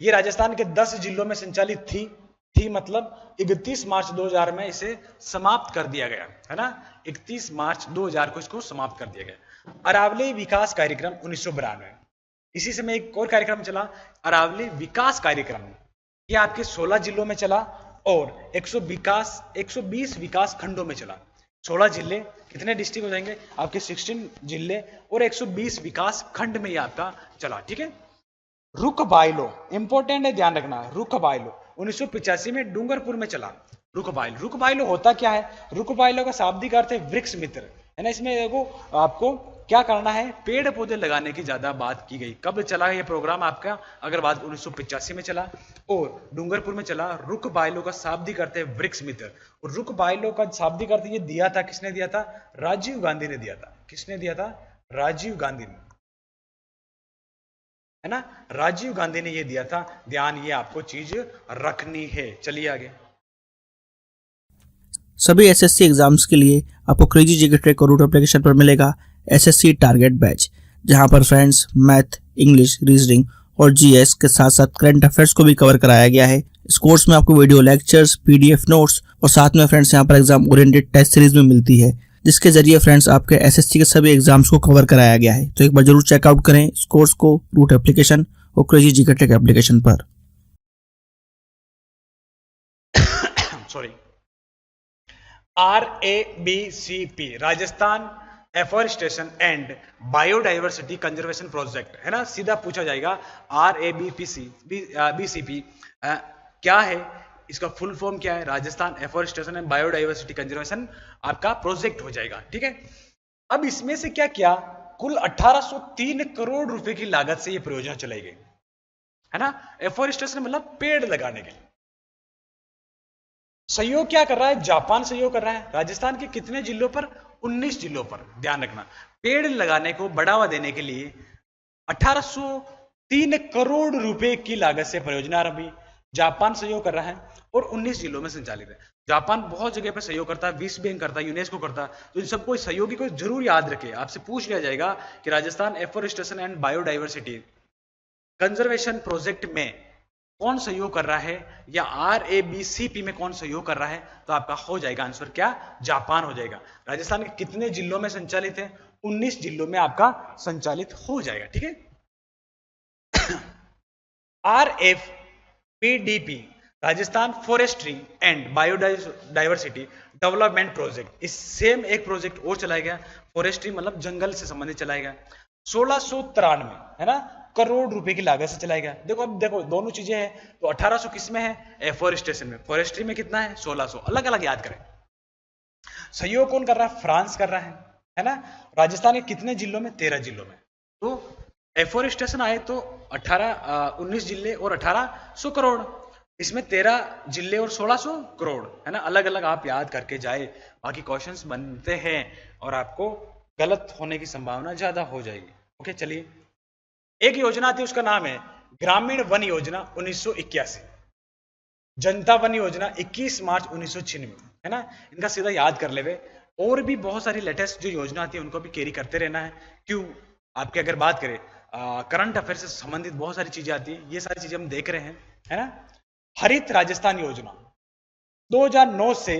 ये राजस्थान के 10 जिलों में संचालित थी मतलब 31 मार्च 2000 में इसे समाप्त कर दिया गया, है ना। 31 मार्च 2000 को इसको समाप्त कर दिया गया। अरावली विकास कार्यक्रम 1992, इसी समय एक और कार्यक्रम चला, अरावली विकास कार्यक्रम। ये आपके 16 जिलों में चला और 120 विकास खंडों में चला। 16 जिले, कितने डिस्ट्रिक्ट हो जाएंगे आपके, 16 जिले और 120 विकास खंड में ये आपका चला। ठीक है, रुख बाइलो इंपॉर्टेंट है, ध्यान रखना। रुख बाइलो 1985 में डूंगरपुर में चला। रुख बाइलो होता क्या है, रुख बाइलो का शाब्दिक अर्थ है वृक्ष मित्र, है ना। इसमें देखो आपको क्या करना है, पेड़ पौधे लगाने की ज्यादा बात की गई। कब चला ये प्रोग्राम आपका, अगर बात 1985 में चला और डूंगरपुर में चला। रुख बाइलो का शाब्दिक अर्थ है वृक्ष मित्र, और रुख बाइलो का शाब्दिक अर्थ ये दिया था, किसने दिया था, राजीव गांधी ने दिया था। किसने दिया था, राजीव गांधी ने, है ना, राजीव गांधी ने ये दिया था। ध्यान ये आपको चीज रखनी है। चलिए आगे। सभी एसएससी एग्जाम्स के लिए आपको क्रेजी जीके ट्रैक और रूट एप्लीकेशन पर मिलेगा एसएससी टारगेट बैच, जहां पर फ्रेंड्स मैथ, इंग्लिश, रीजनिंग और जीएस के साथ साथ करंट अफेयर्स को भी कवर कराया गया है। इस कोर्स में आपको वीडियो लेक्चर्स, पीडीएफ नोट्स और साथ में फ्रेंड्स यहाँ पर एग्जाम ओरिएंटेड टेस्ट सीरीज में मिलती है, जिसके जरिए फ्रेंड्स आपके एसएससी के सभी एग्जाम्स को कवर कराया गया है। तो एक बार जरूर चेकआउट करें इस कोर्स को रूट एप्लीकेशन और क्रेजी जीके ट्रिक एप्लीकेशन पर। Sorry, RABCP Rajasthan afforestation and biodiversity conservation project है ना, सीधा पूछा जाएगा RABCP क्या है, इसका फुल फॉर्म क्या है, Rajasthan afforestation and biodiversity conservation आपका प्रोजेक्ट हो जाएगा। ठीक है, अब इसमें से क्या क्या कुल 1803 करोड़ रुपए की लागत से यह परियोजना चलाई गई है ना। एफॉरेस्टेशन मतलब पेड़ लगाने के लिए। सहयोग क्या कर रहा है, जापान सहयोग कर रहा है। राजस्थान के कितने जिलों पर, 19 जिलों पर। ध्यान रखना, पेड़ लगाने को बढ़ावा देने के लिए 1803 करोड़ रुपए की लागत से परियोजना आरंभ हुई। जापान सहयोग कर रहा है और 19 जिलों में संचालित है। जापान बहुत जगह पर सहयोग करता है, विश्व बैंक करता है, यूनेस्को करता है, तो इन सबको सहयोगी को जरूर याद रखे। आपसे पूछ लिया जाएगा कि Rajasthan afforestation and biodiversity conservation project में कौन सहयोग कर रहा है, या RABCP में कौन सहयोग कर रहा है, तो आपका हो जाएगा आंसर क्या, जापान हो जाएगा। राजस्थान के कितने जिलों में संचालित है, 19 जिलों में आपका संचालित हो जाएगा। ठीक है, RFPDP Rajasthan forestry and biodiversity development project, इस सेम एक प्रोजेक्ट और चलाया गया, फॉरेस्ट्री मतलब जंगल से संबंधित चलाया गया, 1693 है ना करोड़ रुपए की लागत से चलाया गया। देखो अब देखो दोनों चीजें हैं, तो 1800 किस में है, एफॉरेस्टेशन में, फॉरेस्ट्री में कितना है 1600, अलग अलग याद करें। सहयोग कौन कर रहा है, फ्रांस कर रहा है ना। राजस्थान के कितने जिलों में, 13 जिलों में। तो एफॉरेस्टेशन आए तो 19 जिले और 1800 करोड़, इसमें 13 जिले और 1600 करोड़ है ना। अलग अलग आप याद करके जाए, बाकी क्वेश्चंस बनते हैं और आपको गलत होने की संभावना ज्यादा हो जाएगी। ओके, चलिए एक योजना आती है, उसका नाम है ग्रामीण वन योजना 1981, जनता वन योजना 21 मार्च 1996 है ना। इनका सीधा याद कर ले। और भी बहुत सारी लेटेस्ट जो योजना आती है उनको भी कैरी करते रहना है। क्यों, आपके अगर बात करें करंट अफेयर से संबंधित बहुत सारी चीजें आती है, ये सारी चीजें हम देख रहे हैं है ना। हरित राजस्थान योजना 2009 से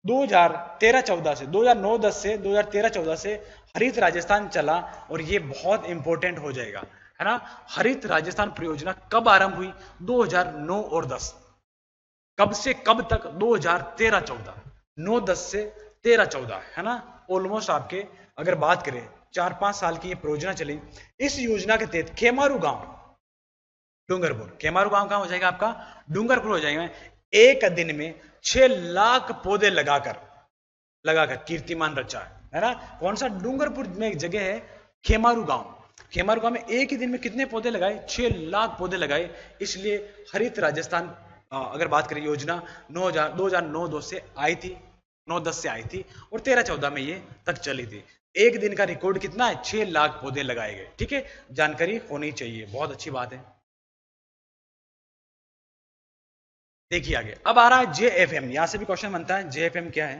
2013-14 से 2009-10 से 2013-14 से हरित राजस्थान चला, और ये बहुत इंपॉर्टेंट हो जाएगा है ना। हरित राजस्थान परियोजना कब आरंभ हुई, 2009 और 10, कब से कब तक, 2013-14, 9-10 से 13-14 है ना। ऑलमोस्ट आपके अगर बात करें 4-5 साल की ये परियोजना चली। इस योजना के तहत खेमारू गांव डूंगरपुर, खेमारू गांव कहां हो जाएगा आपका, डूंगरपुर हो जाएगा। एक दिन में 6 लाख पौधे लगाकर कीर्तिमान रचा है ना। कौन सा, डूंगरपुर में एक जगह है खेमारू गांव। खेमारू गांव में एक ही दिन में कितने पौधे लगाए, 6 लाख पौधे लगाए। इसलिए हरित राजस्थान अगर बात करें योजना 2009-10 से आई थी, 9-10 से आई थी और 13-14 में ये तक चली थी। एक दिन का रिकॉर्ड कितना है, 6 लाख पौधे लगाए गए। ठीक है, जानकारी होनी चाहिए, बहुत अच्छी बात है। देखिए आगे, अब आ रहा है JFM, यहां से भी क्वेश्चन बनता है। JFM क्या है,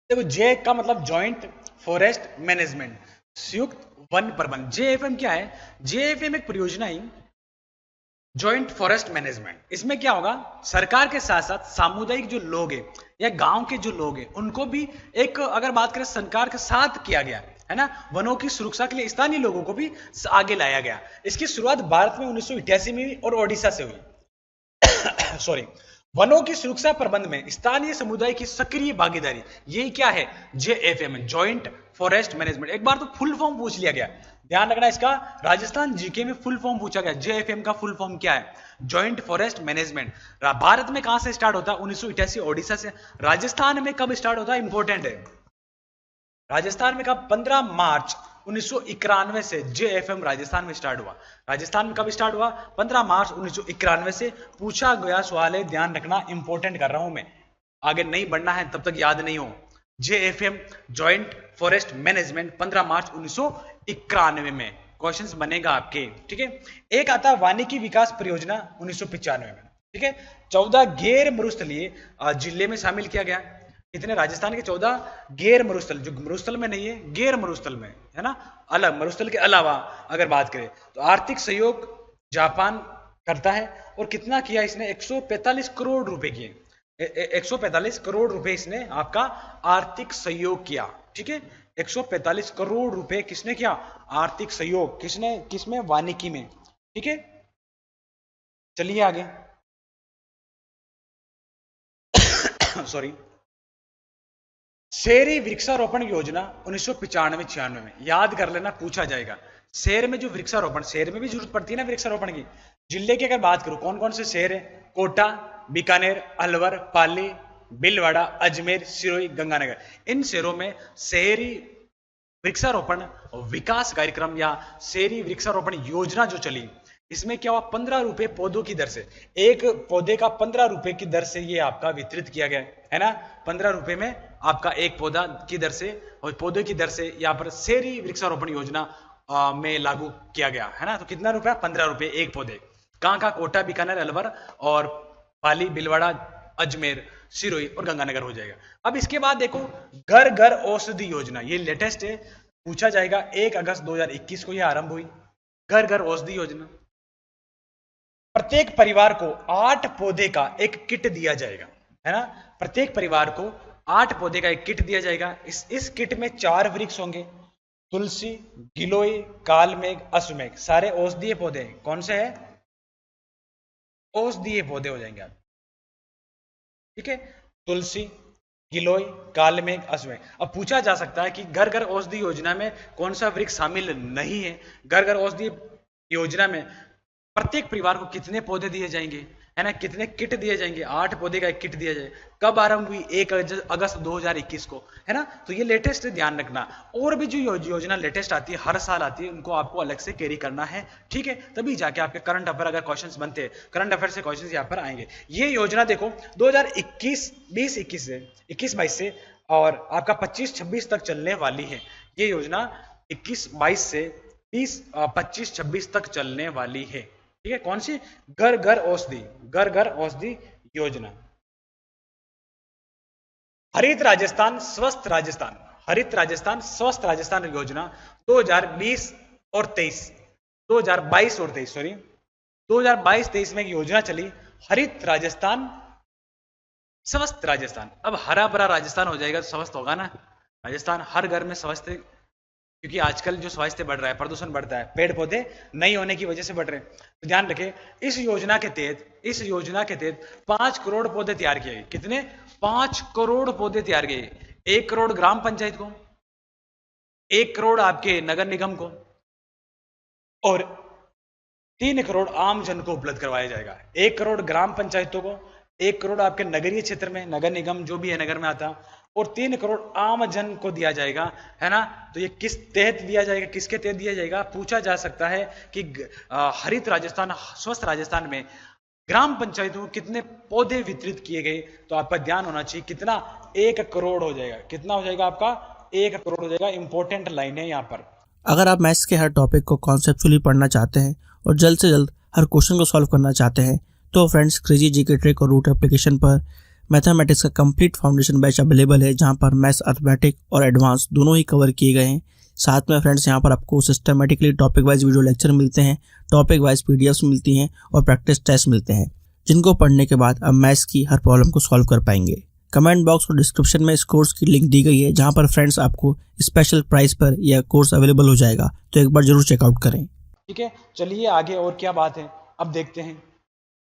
देखो जे का मतलब जॉइंट फॉरेस्ट मैनेजमेंट, संयुक्त वन प्रबंधन। JFM क्या है, JFM एक परियोजना है जॉइंट फॉरेस्ट मैनेजमेंट। इसमें क्या होगा, सरकार के साथ साथ सामुदायिक जो लोग हैं या गांव के जो लोग हैं उनको भी एक, अगर बात करें सरकार के साथ किया गया है ना, वनों की सुरक्षा के लिए स्थानीय लोगों को भी आगे लाया गया। इसकी शुरुआत भारत में 1988 में हुई और ओडिशा से हुई। सॉरी, वनों की सुरक्षा प्रबंध में स्थानीय समुदाय की सक्रिय भागीदारी, यही क्या है, JFM, जॉइंट फॉरेस्ट मैनेजमेंट। एक बार तो फुल फॉर्म पूछ लिया गया, ध्यान रखना इसका, राजस्थान जीके में फुल फॉर्म पूछा गया। JFM का फुल फॉर्म क्या है, जॉइंट फॉरेस्ट मैनेजमेंट। भारत में कहां से स्टार्ट होता है, 1988 ओडिशा से। राजस्थान में कब स्टार्ट होता है, इंपॉर्टेंट है, राजस्थान में कब, 15 मार्च 1991 से JFM राजस्थान में स्टार्ट हुआ। राजस्थान में कब स्टार्ट हुआ, 15 मार्च 1991 से। पूछा गया सवाल है, ध्यान रखना, इंपॉर्टेंट कर रहा हूं मैं, आगे नहीं बढ़ना है तब तक याद नहीं हो। JFM जॉइंट फॉरेस्ट मैनेजमेंट 15 मार्च 1991 में क्वेश्चंस बनेगा आपके। ठीक है, एक आता है वानिकी विकास परियोजना 1995 में। ठीक है। 14 गैर मरुस्थलीय जिले में शामिल किया गया। कितने? राजस्थान के 14 गैर मरुस्थल, जो मरुस्थल में नहीं है, गैर मरुस्थल में है ना, अलग मरुस्थल के अलावा अगर बात करें तो आर्थिक सहयोग जापान करता है। और कितना किया इसने? 145 करोड़ रुपए किए। 145 करोड़ रुपए इसने आपका आर्थिक सहयोग किया। ठीक है, 145 करोड़ रुपए किसने किया? आर्थिक सहयोग। किसने? किसमें? वानिकी में। ठीक है, चलिए आगे। सॉरी। शहरी वृक्षारोपण योजना 1995-96 में, याद कर लेना, पूछा जाएगा। शहर में जो वृक्षारोपण, शहर में भी जरूरत पड़ती है ना वृक्षारोपण की। जिले की अगर बात करूं, कौन कौन से शहर है? कोटा, बीकानेर, अलवर, पाली, भीलवाड़ा, अजमेर, सिरोही, गंगानगर। इन शहरों में शहरी वृक्षारोपण विकास कार्यक्रम या शहरी वृक्षारोपण योजना जो चली, इसमें क्या हुआ? 15 रुपए पौधों की दर से, एक पौधे का 15 रुपए की दर से ये आपका वितरित किया गया है ना। 15 रुपए में आपका एक पौधा की दर से, और पौधे की दर से यहाँ पर शहरी वृक्षारोपण योजना में लागू किया गया है ना। तो कितना रुपया? 15 रुपए एक पौधे। कहाँ कहाँ? कोटा, बीकानेर, अलवर और पाली, भीलवाड़ा, अजमेर, सिरोही और गंगानगर हो जाएगा। अब इसके बाद देखो, घर घर औषधि योजना, ये लेटेस्ट है, पूछा जाएगा। 1 अगस्त 2021 को यह आरंभ हुई, घर घर औषधि योजना। प्रत्येक परिवार को 8 पौधे का एक किट दिया जाएगा, है ना। प्रत्येक परिवार को 8 पौधे का एक किट दिया जाएगा। इस किट में 4 वृक्ष होंगे, तुलसी, गिलोय, कालमेघ, अश्वमेघ, सारे औषधीय पौधे। कौन से हैं? औषधीय पौधे हो जाएंगे आप। ठीक है, तुलसी, गिलोय, कालमेघ, अश्वमेघ। अब पूछा जा सकता है कि घर घर औषधि योजना में कौन सा वृक्ष शामिल नहीं है? घर घर औषधि योजना में प्रत्येक परिवार को कितने पौधे दिए जाएंगे, है ना, कितने किट दिए जाएंगे? 8 पौधे का एक किट दिया जाए। कब आरंभ हुई? 1 अगस्त 2021 को, है ना। तो ये लेटेस्ट है, ध्यान रखना। और भी जो योजना लेटेस्ट आती है, हर साल आती है, उनको आपको अलग से कैरी करना है। ठीक है, तभी जाके आपके करंट अफेयर अगर क्वेश्चंस बनते हैं, करंट अफेयर से क्वेश्चंस यहाँ पर आएंगे। ये योजना देखो 2021 से 21-22 से और आपका 25-26 तक चलने वाली है। ये योजना 21-22 से 25-26 तक चलने वाली है। ठीक है, कौन सी? घर घर औषधि, घर घर औषधि योजना। हरित राजस्थान स्वस्थ राजस्थान, हरित राजस्थान स्वस्थ राजस्थान योजना 2020 और 23, 2022 और 23, सॉरी 2022-23 में एक योजना चली, हरित राजस्थान स्वस्थ राजस्थान। अब हरा भरा राजस्थान हो जाएगा तो स्वस्थ होगा ना राजस्थान। हर घर में स्वस्थ, क्योंकि आजकल जो स्वास्थ्य बढ़ रहा है, प्रदूषण बढ़ता है, पेड़ पौधे नहीं होने की वजह से बढ़ रहे हैं। तो ध्यान रखें, इस योजना के तहत 5 करोड़ पौधे तैयार किए गए। कितने? 5 करोड़ पौधे तैयार किए। 1 करोड़ ग्राम पंचायत को, 1 करोड़ आपके नगर निगम को और 3 करोड़ आम जन को उपलब्ध करवाया जाएगा। 1 करोड़ ग्राम पंचायतों को, 1 करोड़ आपके नगरीय क्षेत्र में, नगर निगम जो भी है नगर में आता, और 3 करोड़ आम जन को दिया जाएगा, है ना। तो ये किस तहत दिया जाएगा? किसके तहत दिया जाएगा? पूछा जा सकता है कि हरित राजस्थान स्वस्थ राजस्थान में ग्राम पंचायतों को कितने पौधे वितरित किए गए। तो आपका ध्यान होना चाहिए, कितना? 1 करोड़ हो जाएगा। कितना हो जाएगा आपका? 1 करोड़ हो जाएगा। इंपॉर्टेंट लाइन है यहाँ पर। अगर आप मैथ्स के हर टॉपिक को कॉन्सेप्चुअली पढ़ना चाहते हैं और जल्द से जल्द हर क्वेश्चन को सॉल्व करना चाहते हैं, तो फ्रेंड्स क्रेजी जीके ट्रिक और रूट एप्लीकेशन पर मैथमेटिक्स का कंप्लीट फाउंडेशन बैच अवेलेबल है, जहां पर मैथ्स, अर्थमेटिक और एडवांस दोनों ही कवर किए गए हैं। साथ में फ्रेंड्स यहाँ पर आपको systematically topic wise video lecture मिलते हैं, टॉपिक वाइज पीडीएफ्स मिलती हैं और प्रैक्टिस टेस्ट मिलते हैं, जिनको पढ़ने के बाद आप मैथ्स की हर प्रॉब्लम को सॉल्व कर पाएंगे। कमेंट बॉक्स और डिस्क्रिप्शन में इस कोर्स की लिंक दी गई है, जहां पर फ्रेंड्स आपको स्पेशल प्राइस पर यह कोर्स अवेलेबल हो जाएगा, तो एक बार जरूर चेकआउट करें। ठीक है, चलिए आगे और क्या बात है अब देखते हैं।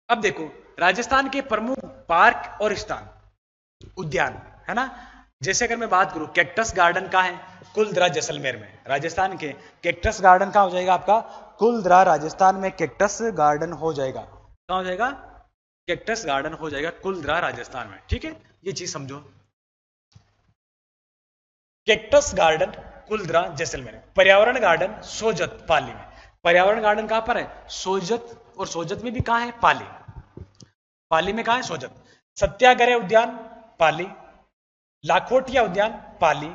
अब देखो, राजस्थान के प्रमुख पार्क और स्थान, उद्यान, है ना। जैसे अगर मैं बात करूं, कैक्टस गार्डन का है कुलधरा जैसलमेर में। राजस्थान के कैक्टस गार्डन का हो जाएगा आपका कुलधरा, राजस्थान में कैक्टस गार्डन हो जाएगा। कहां हो जाएगा? कैक्टस गार्डन हो जाएगा कुलधरा, राजस्थान में। ठीक है, ये चीज समझो। Cactus garden Kuldhara Jaisalmer. पर्यावरण गार्डन सोजत, पाली में। पर्यावरण गार्डन कहां पर है? सोजत, और सोजत में भी कहां है? पाली। पाली में कहां है? सोजत। सत्याग्रह उद्यान पाली, लाखोटिया उद्यान पाली,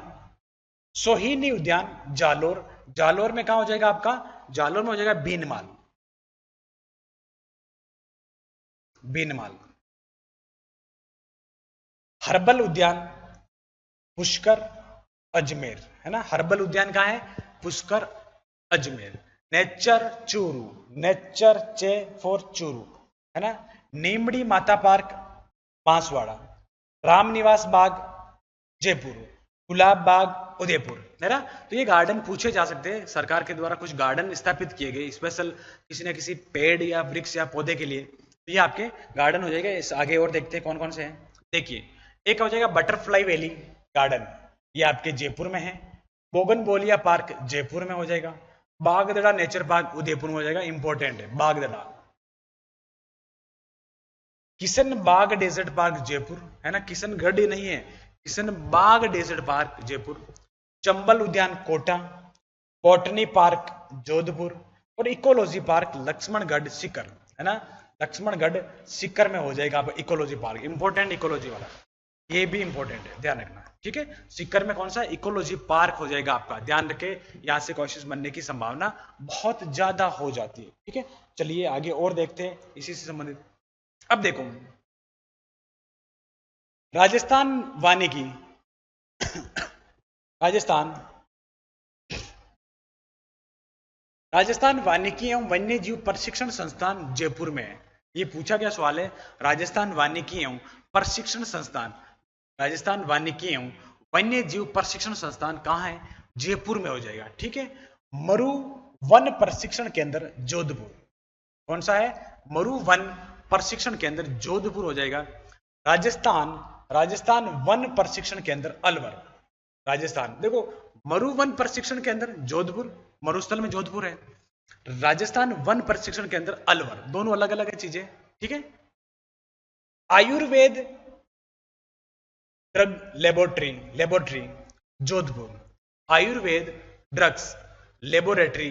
सोहिनी उद्यान जालोर। जालोर में कहां हो जाएगा आपका? जालोर में हो जाएगा बीनमाल। बीनमाल। हर्बल उद्यान पुष्कर अजमेर, है ना। हर्बल उद्यान कहाँ है? पुष्कर अजमेर। नेचर चूरू, नेचर चे फॉर चूरू, है ना। नीमड़ी माता पार्क बांसवाड़ा। रामनिवास बाग जयपुर। गुलाब बाग उदयपुर, है ना। तो ये गार्डन पूछे जा सकते हैं, सरकार के द्वारा कुछ गार्डन स्थापित किए गए स्पेशल किसी न किसी पेड़ या वृक्ष या पौधे के लिए, तो ये आपके गार्डन हो जाएगा। इस आगे और देखते हैं कौन कौन से हैं। देखिए, एक हो जाएगा बटरफ्लाई वैली गार्डन, ये आपके जयपुर में है। बोगनबोलिया पार्क जयपुर में हो जाएगा। बागदड़ा नेचर पार्क उदयपुर में हो जाएगा, इंपॉर्टेंट है बागदड़ा। किशन बाग डेजर्ट पार्क जयपुर, है ना, किशनगढ़ नहीं है, किशन बाग डेजर्ट पार्क जयपुर। चंबल उद्यान कोटा। Botany park Jodhpur. और इकोलॉजी पार्क लक्ष्मणगढ़ सीकर, है ना। लक्ष्मणगढ़ सीकर में हो जाएगा आप इकोलॉजी पार्क, इंपॉर्टेंट इकोलॉजी वाला, ये भी इंपॉर्टेंट है, ध्यान रखना, ठीक है। सीकर में कौन सा इकोलॉजी पार्क हो जाएगा आपका, ध्यान रखे, यहां से क्वेश्चन बनने की संभावना बहुत ज्यादा हो जाती है, ठीक है। चलिए आगे और देखते हैं इसी से संबंधित। अब देखो, राजस्थान वानिकी राजस्थान राजस्थान वानिकी एवं वन्य जीव प्रशिक्षण संस्थान जयपुर में है। ये पूछा गया सवाल है, राजस्थान वानिकी एवं प्रशिक्षण संस्थान, राजस्थान वानिकी एवं वन्य जीव प्रशिक्षण संस्थान कहाँ है? जयपुर में हो जाएगा, ठीक है। मरु वन प्रशिक्षण केंद्र जोधपुर, कौन सा है? मरु वन प्रशिक्षण केंद्र जोधपुर हो जाएगा। राजस्थान वन प्रशिक्षण केंद्र अलवर, राजस्थान। देखो, मरु वन प्रशिक्षण केंद्र जोधपुर, मरुस्थल में जोधपुर है। राजस्थान वन प्रशिक्षण केंद्र अलवर, दोनों अलग अलग है चीजें, ठीक है। Ayurveda drug laboratory Jodhpur, Ayurveda drugs laboratory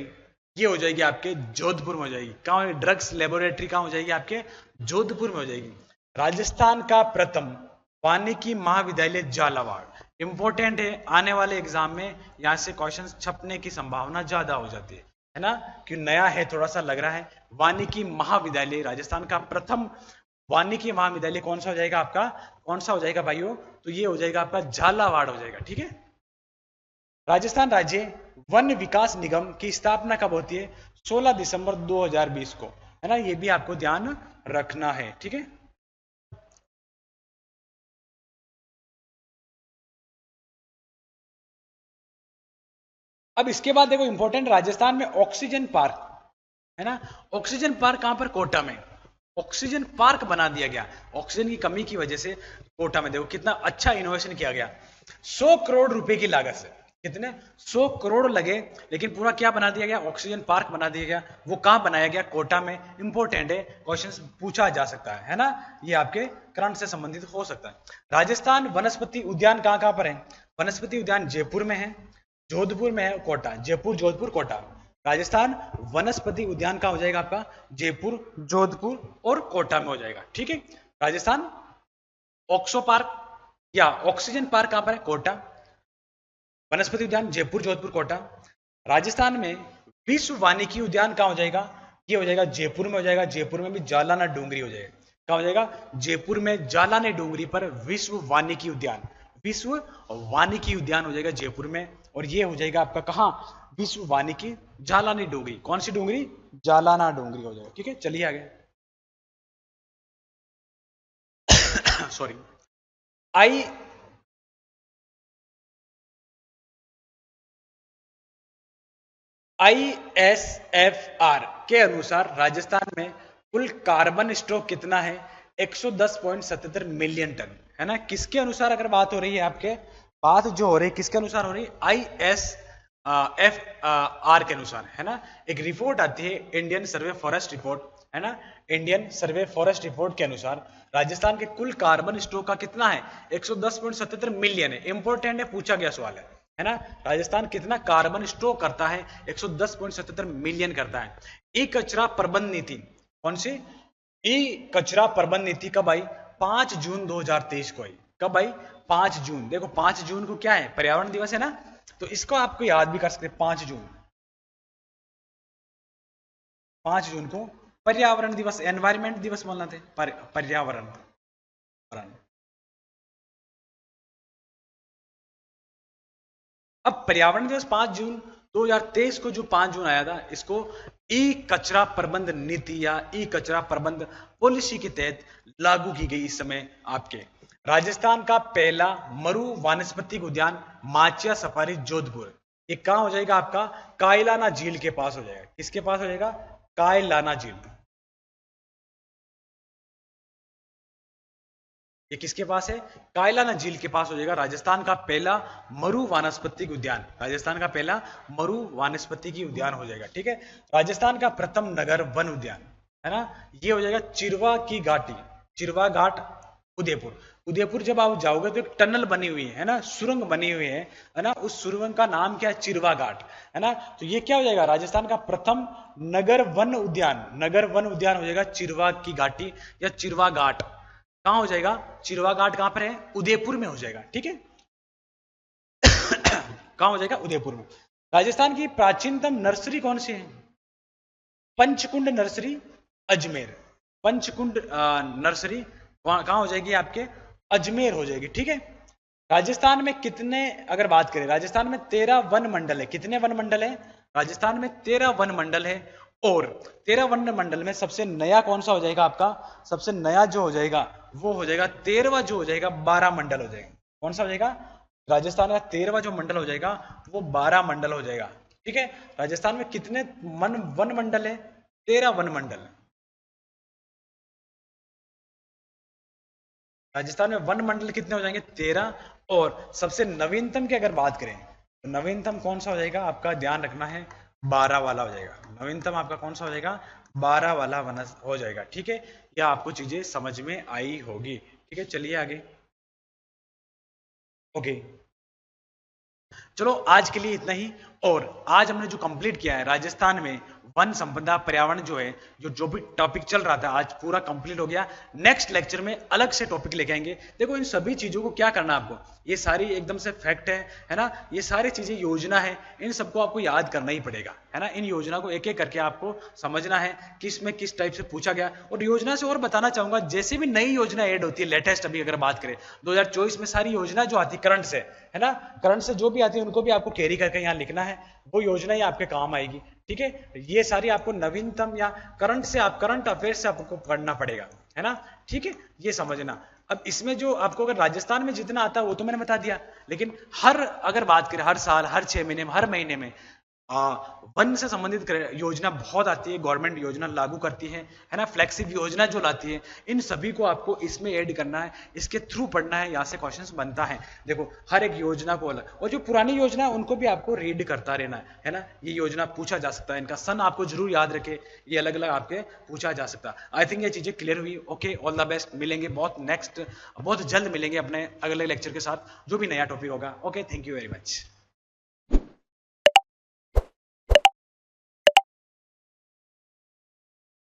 ये हो जाएगी आपके जोधपुर में हो जाएगी। कहां? ड्रग्स लेबोरेटरी कहां हो जाएगी? आपके जोधपुर में हो जाएगी। राजस्थान का प्रथम वानिकी महाविद्यालय झालावाड़, इंपॉर्टेंट है, आने वाले एग्जाम में यहां से क्वेश्चन छपने की संभावना ज्यादा हो जाती है ना, कि नया है, थोड़ा सा लग रहा है। वानिकी महाविद्यालय, राजस्थान का प्रथम वानिकी महाविद्यालय कौन सा हो जाएगा आपका? कौन सा हो जाएगा भाइयों? तो ये हो जाएगा आपका झालावाड़ हो जाएगा, ठीक है। राजस्थान राज्य वन विकास निगम की स्थापना कब होती है? 16 दिसंबर 2020 को, है ना, ये भी आपको ध्यान रखना है, ठीक है। अब इसके बाद देखो इंपॉर्टेंट, राजस्थान में ऑक्सीजन पार्क, है ना, ऑक्सीजन पार्क कहां पर? कोटा में ऑक्सीजन पार्क बना दिया गया। ऑक्सीजन की कमी की वजह से कोटा में देखो कितना अच्छा इनोवेशन किया गया। 100 करोड़ रुपए की लागत से, कितने? 100 करोड़ लगे, लेकिन पूरा क्या बना दिया गया? ऑक्सीजन पार्क बना दिया गया। वो कहां बनाया गया? कोटा में, इंपॉर्टेंट है, क्वेश्चन पूछा जा सकता है ना, ये आपके करंट से संबंधित हो सकता है। राजस्थान वनस्पति उद्यान कहां कहां पर है? वनस्पति उद्यान जयपुर में है, जोधपुर में है, कोटा, जयपुर जोधपुर कोटा। राजस्थान वनस्पति उद्यान का हो जाएगा आपका जयपुर, जोधपुर और कोटा में हो जाएगा, ठीक है। राजस्थान ऑक्सो पार्क या ऑक्सीजन पार्क कहां पर है? कोटा। वनस्पति उद्यान जयपुर, जोधपुर, कोटा। राजस्थान में विश्व वानिकी उद्यान कहां हो जाएगा? ये हो जाएगा जयपुर में हो जाएगा। जयपुर में भी जालाना डूंगरी हो जाएगा। कहां हो जाएगा? जयपुर में जालाना डूंगरी पर विश्व वानिकी उद्यान, विश्व वानिकी उद्यान हो जाएगा जयपुर में। और ये हो जाएगा आपका कहां? विश्व वानिकी जालानी डूंगरी। कौन सी डूंगरी? जालाना डूंगरी हो जाएगा, ठीक है। चलिए आगे। सॉरी, ISFR के अनुसार राजस्थान में कुल कार्बन स्टॉक कितना है? 110.77 मिलियन टन, है ना। किसके अनुसार अगर बात हो रही है आपके, बात जो हो रही है किसके अनुसार हो रही है? ISFR के अनुसार, है ना। एक रिपोर्ट आती है इंडियन सर्वे फॉरेस्ट रिपोर्ट, है ना, इंडियन सर्वे फॉरेस्ट रिपोर्ट के अनुसार राजस्थान के कुल कार्बन स्टॉक का कितना है? 110.77 मिलियन है, इंपॉर्टेंट है, पूछा गया सवाल है ना। राजस्थान कितना कार्बन स्टॉक करता है? 110.77 मिलियन करता है। ई कचरा प्रबंध नीति, कौन सी? ई कचरा प्रबंध नीति कब आई? 5 जून 2023 को आई। कब आई? 5 जून। देखो 5 जून को क्या है? पर्यावरण दिवस है ना, तो इसको आपको याद भी कर सकते हैं। 5 जून, 5 जून को पर्यावरण दिवस, एनवायरमेंट दिवस बोलना थे, पर्यावरण। अब पर्यावरण दिवस 5 जून 2023 को जो 5 जून आया था, इसको ई कचरा प्रबंध नीति या ई कचरा प्रबंध पॉलिसी के तहत लागू की गई। इस समय आपके राजस्थान का पहला मरु वानस्पतिक उद्यान माचिया सफारी जोधपुर, ये कहां हो जाएगा आपका? कायलाना झील के पास हो जाएगा। किसके पास हो जाएगा? कायलाना झील। ये किसके पास है? कायलाना झील के पास हो जाएगा राजस्थान का पहला मरु वानस्पतिक उद्यान। राजस्थान का पहला मरु वानस्पतिक उद्यान हो जाएगा। ठीक है, राजस्थान का प्रथम नगर वन उद्यान है ना, ये हो जाएगा चिरवा की घाटी, चिरवा घाट उदयपुर। उदयपुर जब आप जाओगे तो एक टनल बनी हुई है ना, सुरंग बनी हुई है ना, उस सुरंग का नाम क्या है? चिरवा घाट है ना। तो ये क्या हो जाएगा? राजस्थान का प्रथम नगर वन उद्यान, नगर वन उद्यान हो जाएगा चिरवा की घाटी या चिरवा घाट। कहां हो जाएगा? चिरवा घाट कहां पर है? उदयपुर में हो जाएगा। ठीक है, कहां हो जाएगा? उदयपुर में। राजस्थान की प्राचीनतम नर्सरी कौन सी है? पंचकुंड नर्सरी अजमेर। पंचकुंड नर्सरी कहां हो जाएगी? आपके अजमेर हो जाएगी। ठीक है, राजस्थान में कितने, अगर बात करें राजस्थान में 13 वन मंडल है। कितने वन मंडल है? राजस्थान में 13 वन मंडल है। और 13 वन मंडल में सबसे नया कौन सा हो जाएगा आपका? सबसे नया जो हो जाएगा वो हो जाएगा 13वां, जो हो जाएगा 12 मंडल हो जाएगा। कौन सा हो जाएगा? राजस्थान का 13वां जो मंडल हो जाएगा वो 12 मंडल हो जाएगा। ठीक है, राजस्थान में कितने वन मंडल है? 13 वन मंडल। राजस्थान में वन मंडल कितने हो जाएंगे? 13। और सबसे नवीनतम की अगर बात करें तो नवीनतम कौन सा हो जाएगा आपका? ध्यान रखना है, 12 वाला हो जाएगा। नवीनतम आपका कौन सा हो जाएगा? 12 वाला वन हो जाएगा। ठीक है, यह आपको चीजें समझ में आई होगी। ठीक है, चलिए आगे। ओके, चलो आज के लिए इतना ही। और आज हमने जो कंप्लीट किया है राजस्थान में वन संपदा पर्यावरण जो है, जो भी टॉपिक चल रहा था आज पूरा कंप्लीट हो गया। नेक्स्ट लेक्चर में अलग से टॉपिक लेके आएंगे। देखो इन सभी चीजों को क्या करना आपको, ये सारी एकदम से फैक्ट है ना, ये सारी चीजें योजना है, इन सबको आपको याद करना ही पड़ेगा है ना। इन योजना को एक एक करके आपको समझना है किस में किस टाइप से पूछा गया। और योजना से और बताना चाहूंगा, जैसे भी नई योजना ऐड होती है लेटेस्ट, अभी अगर बात करें 2024 में सारी योजना जो आती है करंट से है ना, करंट से जो भी आती है उनको भी आपको कैरी करके यहाँ लिखना है, वो योजना ही आपके काम आएगी। ठीक है, ये सारी आपको नवीनतम या करंट से, आप करंट अफेयर्स से आपको पढ़ना पड़ेगा है ना। ठीक है, ये समझना। अब इसमें जो आपको अगर राजस्थान में जितना आता है वो तो मैंने बता दिया, लेकिन हर अगर बात करें हर साल, हर 6 महीने में, हर महीने में वन से संबंधित योजना बहुत आती है, गवर्नमेंट योजना लागू करती है ना, फ्लैगशिप योजना जो लाती है, इन सभी को आपको इसमें ऐड करना है, इसके थ्रू पढ़ना है, यहाँ से क्वेश्चंस बनता है। देखो हर एक योजना को अलग, और जो पुरानी योजना है उनको भी आपको रीड करता रहना है ना। ये योजना पूछा जा सकता है, इनका सन आपको जरूर याद रखे, ये अलग अलग आपके पूछा जा सकता है। आई थिंक ये चीजें क्लियर हुई। ओके, ऑल द बेस्ट, मिलेंगे बहुत जल्द मिलेंगे अपने अगले लेक्चर के साथ, जो भी नया टॉपिक होगा। Okay, thank you very much.